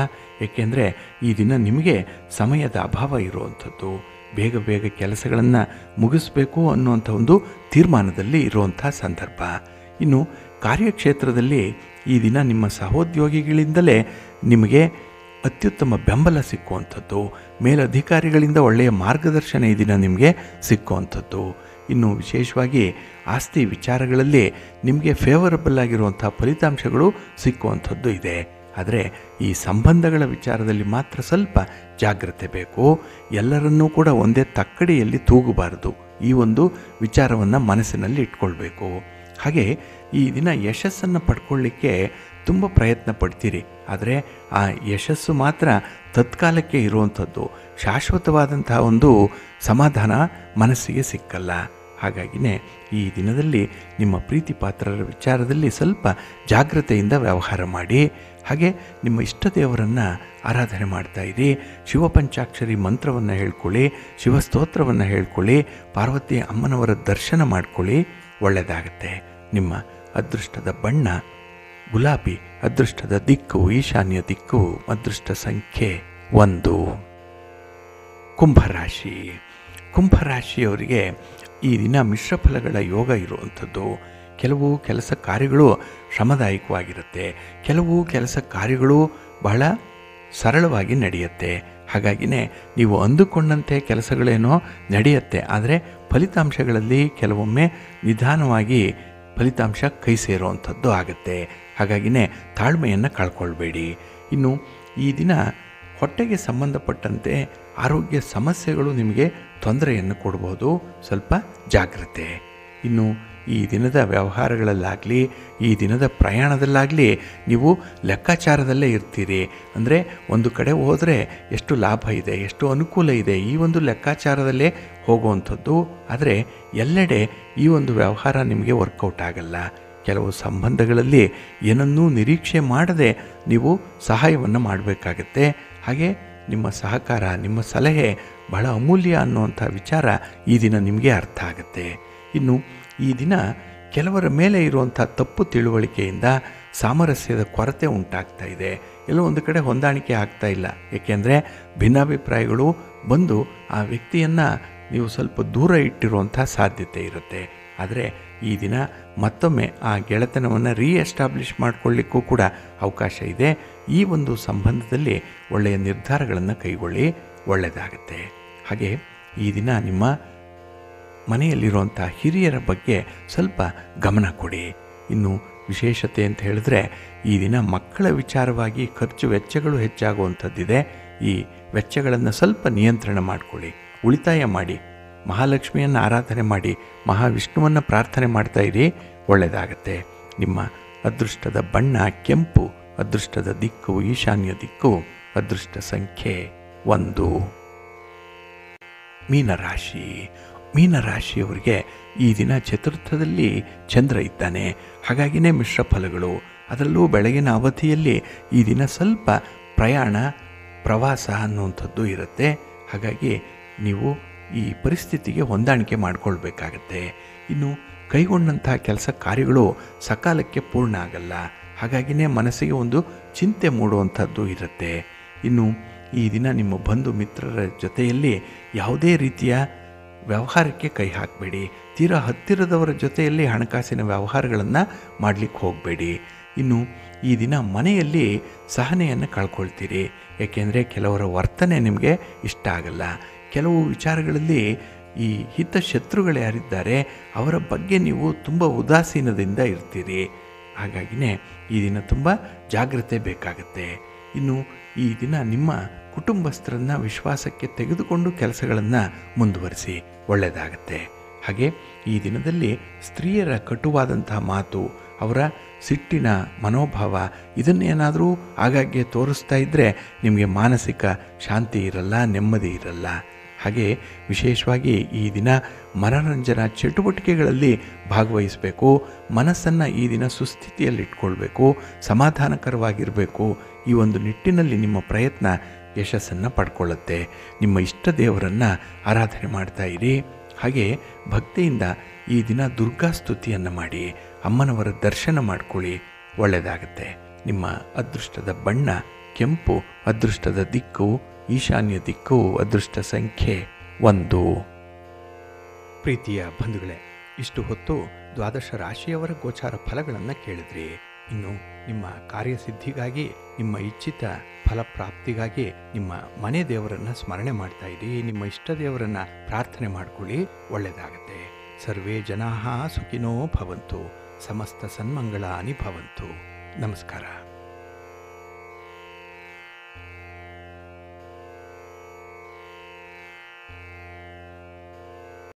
ಏಕೆಂದರೆ ಈ ದಿನ ನಿಮಗೆ ಸಮಯದ ಅಭಾವ ಇರುವಂಥದ್ದು. ಬೇಗ ಬೇಗ ಕೆಲಸಗಳನ್ನು ಮುಗಿಸ್ಬೇಕು ಅನ್ನುವಂಥ ಒಂದು ತೀರ್ಮಾನದಲ್ಲಿ ಇರುವಂಥ ಸಂದರ್ಭ. ಇನ್ನು ಕಾರ್ಯಕ್ಷೇತ್ರದಲ್ಲಿ ಈ ದಿನ ನಿಮ್ಮ ಸಹೋದ್ಯೋಗಿಗಳಿಂದಲೇ ನಿಮಗೆ ಅತ್ಯುತ್ತಮ ಬೆಂಬಲ ಸಿಕ್ಕುವಂಥದ್ದು, ಮೇಲಧಿಕಾರಿಗಳಿಂದ ಒಳ್ಳೆಯ ಮಾರ್ಗದರ್ಶನ ಈ ದಿನ ನಿಮಗೆ ಸಿಕ್ಕುವಂಥದ್ದು. ಇನ್ನು ವಿಶೇಷವಾಗಿ ಆಸ್ತಿ ವಿಚಾರಗಳಲ್ಲಿ ನಿಮಗೆ ಫೇವರಬಲ್ ಆಗಿರುವಂಥ ಫಲಿತಾಂಶಗಳು ಸಿಕ್ಕುವಂಥದ್ದು ಇದೆ. ಆದರೆ ಈ ಸಂಬಂಧಗಳ ವಿಚಾರದಲ್ಲಿ ಮಾತ್ರ ಸ್ವಲ್ಪ ಜಾಗ್ರತೆ ಬೇಕು. ಎಲ್ಲರನ್ನೂ ಕೂಡ ಒಂದೇ ತಕ್ಕಡಿಯಲ್ಲಿ ತೂಗಬಾರದು. ಈ ಒಂದು ವಿಚಾರವನ್ನು ಮನಸ್ಸಿನಲ್ಲಿ ಇಟ್ಕೊಳ್ಬೇಕು. ಹಾಗೆ ಈ ದಿನ ಯಶಸ್ಸನ್ನು ಪಡ್ಕೊಳ್ಳಿಕ್ಕೆ ತುಂಬ ಪ್ರಯತ್ನ ಪಡ್ತೀರಿ, ಆದರೆ ಆ ಯಶಸ್ಸು ಮಾತ್ರ ತತ್ಕಾಲಕ್ಕೆ ಇರುವಂಥದ್ದು. ಶಾಶ್ವತವಾದಂತಹ ಒಂದು ಸಮಾಧಾನ ಮನಸ್ಸಿಗೆ ಸಿಕ್ಕಲ್ಲ. ಹಾಗಾಗಿನೇ ಈ ದಿನದಲ್ಲಿ ನಿಮ್ಮ ಪ್ರೀತಿ ಪಾತ್ರರ ವಿಚಾರದಲ್ಲಿ ಸ್ವಲ್ಪ ಜಾಗ್ರತೆಯಿಂದ ವ್ಯವಹಾರ ಮಾಡಿ. ಹಾಗೆ ನಿಮ್ಮ ಇಷ್ಟ ದೇವರನ್ನು ಆರಾಧನೆ ಮಾಡ್ತಾ ಇರಿ. ಶಿವಪಂಚಾಕ್ಷರಿ ಮಂತ್ರವನ್ನು ಹೇಳ್ಕೊಳ್ಳಿ, ಶಿವಸ್ತೋತ್ರವನ್ನು ಹೇಳ್ಕೊಳ್ಳಿ, ಪಾರ್ವತಿ ಅಮ್ಮನವರ ದರ್ಶನ ಮಾಡ್ಕೊಳ್ಳಿ, ಒಳ್ಳೆಯದಾಗತ್ತೆ. ನಿಮ್ಮ ಅದೃಷ್ಟದ ಬಣ್ಣ ಗುಲಾಬಿ, ಅದೃಷ್ಟದ ದಿಕ್ಕು ಈಶಾನ್ಯ ದಿಕ್ಕು, ಅದೃಷ್ಟ ಸಂಖ್ಯೆ 1. ಕುಂಭರಾಶಿ. ಕುಂಭರಾಶಿಯವರಿಗೆ ಈ ದಿನ ಮಿಶ್ರ ಫಲಗಳ ಯೋಗ ಇರುವಂಥದ್ದು. ಕೆಲವು ಕೆಲಸ ಕಾರ್ಯಗಳು ಶ್ರಮದಾಯಕವಾಗಿರುತ್ತೆ, ಕೆಲವು ಕೆಲಸ ಕಾರ್ಯಗಳು ಬಹಳ ಸರಳವಾಗಿ ನಡೆಯುತ್ತೆ. ಹಾಗಾಗಿನೇ ನೀವು ಅಂದುಕೊಂಡಂತೆ ಕೆಲಸಗಳೇನೋ ನಡೆಯುತ್ತೆ, ಆದರೆ ಫಲಿತಾಂಶಗಳಲ್ಲಿ ಕೆಲವೊಮ್ಮೆ ನಿಧಾನವಾಗಿ ಫಲಿತಾಂಶ ಕೈ ಸೇರುವಂಥದ್ದು ಆಗುತ್ತೆ. ಹಾಗಾಗಿನೇ ತಾಳ್ಮೆಯನ್ನು ಕಳ್ಕೊಳ್ಬೇಡಿ. ಇನ್ನು ಈ ದಿನ ಹೊಟ್ಟೆಗೆ ಸಂಬಂಧಪಟ್ಟಂತೆ ಆರೋಗ್ಯ ಸಮಸ್ಯೆಗಳು ನಿಮಗೆ ತೊಂದರೆಯನ್ನು ಕೊಡ್ಬೋದು, ಸ್ವಲ್ಪ ಜಾಗ್ರತೆ. ಇನ್ನು ಈ ದಿನದ ವ್ಯವಹಾರಗಳಲ್ಲಾಗಲಿ, ಈ ದಿನದ ಪ್ರಯಾಣದಲ್ಲಾಗಲಿ ನೀವು ಲೆಕ್ಕಾಚಾರದಲ್ಲೇ ಇರ್ತೀರಿ. ಅಂದರೆ ಒಂದು ಕಡೆ ಹೋದರೆ ಎಷ್ಟು ಲಾಭ ಇದೆ, ಎಷ್ಟು ಅನುಕೂಲ ಇದೆ, ಈ ಒಂದು ಲೆಕ್ಕಾಚಾರದಲ್ಲೇ ಹೋಗುವಂಥದ್ದು. ಆದರೆ ಎಲ್ಲೆಡೆ ಈ ಒಂದು ವ್ಯವಹಾರ ನಿಮಗೆ ವರ್ಕೌಟ್ ಆಗಲ್ಲ. ಕೆಲವು ಸಂಬಂಧಗಳಲ್ಲಿ ಏನನ್ನೂ ನಿರೀಕ್ಷೆ ಮಾಡದೆ ನೀವು ಸಹಾಯವನ್ನು ಮಾಡಬೇಕಾಗತ್ತೆ. ಹಾಗೆ ನಿಮ್ಮ ಸಹಕಾರ, ನಿಮ್ಮ ಸಲಹೆ ಬಹಳ ಅಮೂಲ್ಯ ಅನ್ನುವಂಥ ವಿಚಾರ ಈ ದಿನ ನಿಮಗೆ ಅರ್ಥ ಆಗುತ್ತೆ. ಇನ್ನು ಈ ದಿನ ಕೆಲವರ ಮೇಲೆ ಇರುವಂಥ ತಪ್ಪು ತಿಳುವಳಿಕೆಯಿಂದ ಸಾಮರಸ್ಯದ ಕೊರತೆ ಉಂಟಾಗ್ತಾ ಇದೆ. ಎಲ್ಲೋ ಒಂದು ಕಡೆ ಹೊಂದಾಣಿಕೆ ಆಗ್ತಾ ಇಲ್ಲ. ಏಕೆಂದರೆ ಭಿನ್ನಾಭಿಪ್ರಾಯಗಳು ಬಂದು ಆ ವ್ಯಕ್ತಿಯನ್ನು ನೀವು ಸ್ವಲ್ಪ ದೂರ ಇಟ್ಟಿರುವಂಥ ಸಾಧ್ಯತೆ ಇರುತ್ತೆ. ಆದರೆ ಈ ದಿನ ಮತ್ತೊಮ್ಮೆ ಆ ಗೆಳೆತನವನ್ನು ರೀಎಸ್ಟಾಬ್ಲಿಷ್ ಮಾಡಿಕೊಳ್ಳಿಕ್ಕೂ ಕೂಡ ಅವಕಾಶ ಇದೆ. ಈ ಒಂದು ಸಂಬಂಧದಲ್ಲಿ ಒಳ್ಳೆಯ ನಿರ್ಧಾರಗಳನ್ನು ಕೈಗೊಳ್ಳಿ, ಒಳ್ಳೆಯದಾಗತ್ತೆ. ಹಾಗೆ ಈ ದಿನ ನಿಮ್ಮ ಮನೆಯಲ್ಲಿರುವಂಥ ಹಿರಿಯರ ಬಗ್ಗೆ ಸ್ವಲ್ಪ ಗಮನ ಕೊಡಿ. ಇನ್ನು ವಿಶೇಷತೆ ಅಂತ ಹೇಳಿದ್ರೆ ಈ ದಿನ ಮಕ್ಕಳ ವಿಚಾರವಾಗಿ ಖರ್ಚು ವೆಚ್ಚಗಳು ಹೆಚ್ಚಾಗುವಂಥದ್ದಿದೆ. ಈ ವೆಚ್ಚಗಳನ್ನು ಸ್ವಲ್ಪ ನಿಯಂತ್ರಣ ಮಾಡಿಕೊಳ್ಳಿ, ಉಳಿತಾಯ ಮಾಡಿ, ಮಹಾಲಕ್ಷ್ಮಿಯನ್ನು ಆರಾಧನೆ ಮಾಡಿ, ಮಹಾವಿಷ್ಣುವನ್ನು ಪ್ರಾರ್ಥನೆ ಮಾಡ್ತಾ ಇರಿ, ಒಳ್ಳೆಯದಾಗತ್ತೆ. ನಿಮ್ಮ ಅದೃಷ್ಟದ ಬಣ್ಣ ಕೆಂಪು, ಅದೃಷ್ಟದ ದಿಕ್ಕು ಈಶಾನ್ಯ ದಿಕ್ಕು, ಅದೃಷ್ಟ ಸಂಖ್ಯೆ 1. ಮೀನರಾಶಿ. ಮೀನರಾಶಿಯವರಿಗೆ ಈ ದಿನ ಚತುರ್ಥದಲ್ಲಿ ಚಂದ್ರ ಇದ್ದಾನೆ. ಹಾಗಾಗಿನೇ ಮಿಶ್ರ ಫಲಗಳು. ಅದರಲ್ಲೂ ಬೆಳಗಿನ ಅವಧಿಯಲ್ಲಿ ಈ ದಿನ ಸ್ವಲ್ಪ ಪ್ರಯಾಣ, ಪ್ರವಾಸ ಅನ್ನುವಂಥದ್ದು ಇರುತ್ತೆ. ಹಾಗಾಗಿ ನೀವು ಈ ಪರಿಸ್ಥಿತಿಗೆ ಹೊಂದಾಣಿಕೆ ಮಾಡಿಕೊಳ್ಬೇಕಾಗತ್ತೆ. ಇನ್ನು ಕೈಗೊಂಡಂತಹ ಕೆಲಸ ಕಾರ್ಯಗಳು ಸಕಾಲಕ್ಕೆ ಪೂರ್ಣ ಆಗಲ್ಲ. ಹಾಗಾಗಿನೇ ಮನಸ್ಸಿಗೆ ಒಂದು ಚಿಂತೆ ಮೂಡುವಂಥದ್ದು ಇರುತ್ತೆ. ಇನ್ನು ಈ ದಿನ ನಿಮ್ಮ ಬಂಧು ಮಿತ್ರರ ಜೊತೆಯಲ್ಲಿ ಯಾವುದೇ ರೀತಿಯ ವ್ಯವಹಾರಕ್ಕೆ ಕೈ ಹಾಕಬೇಡಿ. ತೀರಾ ಹತ್ತಿರದವರ ಜೊತೆಯಲ್ಲಿ ಹಣಕಾಸಿನ ವ್ಯವಹಾರಗಳನ್ನು ಮಾಡಲಿಕ್ಕೆ ಹೋಗಬೇಡಿ. ಇನ್ನು ಈ ದಿನ ಮನೆಯಲ್ಲಿ ಸಹನೆಯನ್ನು ಕಳ್ಕೊಳ್ತೀರಿ. ಏಕೆಂದರೆ ಕೆಲವರ ವರ್ತನೆ ನಿಮಗೆ ಇಷ್ಟ ಆಗಲ್ಲ. ಕೆಲವು ವಿಚಾರಗಳಲ್ಲಿ ಈ ಹಿತಶತ್ರುಗಳು ಯಾರಿದ್ದಾರೆ ಅವರ ಬಗ್ಗೆ ನೀವು ತುಂಬ ಉದಾಸೀನದಿಂದ ಇರ್ತೀರಿ. ಹಾಗಾಗಿನೇ ಈ ದಿನ ತುಂಬ ಜಾಗ್ರತೆ ಬೇಕಾಗುತ್ತೆ. ಇನ್ನು ಈ ದಿನ ನಿಮ್ಮ ಕುಟುಂಬಸ್ಥರನ್ನು ವಿಶ್ವಾಸಕ್ಕೆ ತೆಗೆದುಕೊಂಡು ಕೆಲಸಗಳನ್ನು ಮುಂದುವರಿಸಿ, ಒಳ್ಳೆಯದಾಗತ್ತೆ. ಹಾಗೆ ಈ ದಿನದಲ್ಲಿ ಸ್ತ್ರೀಯರ ಕಟುವಾದಂತಹ ಮಾತು, ಅವರ ಸಿಟ್ಟಿನ ಮನೋಭಾವ ಇದನ್ನೇನಾದರೂ ಆಗಾಗ್ಗೆ ತೋರಿಸ್ತಾ ಇದ್ದರೆ ನಿಮಗೆ ಮಾನಸಿಕ ಶಾಂತಿ ಇರಲ್ಲ, ನೆಮ್ಮದಿ ಇರಲ್ಲ. ಹಾಗೆ ವಿಶೇಷವಾಗಿ ಈ ದಿನ ಮನರಂಜನಾ ಚಟುವಟಿಕೆಗಳಲ್ಲಿ ಭಾಗವಹಿಸಬೇಕು. ಮನಸ್ಸನ್ನು ಈ ದಿನ ಸುಸ್ಥಿತಿಯಲ್ಲಿಟ್ಕೊಳ್ಬೇಕು, ಸಮಾಧಾನಕರವಾಗಿರಬೇಕು. ಈ ಒಂದು ನಿಟ್ಟಿನಲ್ಲಿ ನಿಮ್ಮ ಪ್ರಯತ್ನ ಯಶಸ್ಸನ್ನು ಪಡ್ಕೊಳ್ಳುತ್ತೆ. ನಿಮ್ಮ ಇಷ್ಟ ದೇವರನ್ನು ಆರಾಧನೆ ಮಾಡ್ತಾ ಇರಿ. ಹಾಗೆ ಭಕ್ತಿಯಿಂದ ಈ ದಿನ ದುರ್ಗಾ ಸ್ತುತಿಯನ್ನು ಮಾಡಿ, ಅಮ್ಮನವರ ದರ್ಶನ ಮಾಡ್ಕೊಳ್ಳಿ, ಒಳ್ಳೆಯದಾಗತ್ತೆ. ನಿಮ್ಮ ಅದೃಷ್ಟದ ಬಣ್ಣ ಕೆಂಪು, ಅದೃಷ್ಟದ ದಿಕ್ಕು ಈಶಾನ್ಯ ದಿಕ್ಕು, ಅದೃಷ್ಟ ಸಂಖ್ಯೆ 1. ಪ್ರೀತಿಯ ಬಂಧುಗಳೇ, ಇಷ್ಟು ಹೊತ್ತು ದ್ವಾದಶ ರಾಶಿಯವರ ಗೋಚಾರ ಫಲಗಳನ್ನು ಕೇಳಿದ್ರಿ. ಇನ್ನು ನಿಮ್ಮ ಕಾರ್ಯಸಿದ್ಧಿಗಾಗಿ, ನಿಮ್ಮ ಇಚ್ಛಿತ ಫಲಪ್ರಾಪ್ತಿಗಾಗಿ ನಿಮ್ಮ ಮನೆ ದೇವರನ್ನು ಸ್ಮರಣೆ ಮಾಡ್ತಾ ಇರಿ. ನಿಮ್ಮ ಇಷ್ಟ ದೇವರನ್ನು ಪ್ರಾರ್ಥನೆ ಮಾಡ್ಕೊಳ್ಳಿ, ಒಳ್ಳೆಯದಾಗತ್ತೆ. ಸರ್ವೇ ಜನಾಃ ಸುಖಿನೋ ಭವಂತು, ಸಮಸ್ತ ಸನ್ಮಂಗಳಾನಿ ಭವಂತು. ನಮಸ್ಕಾರ.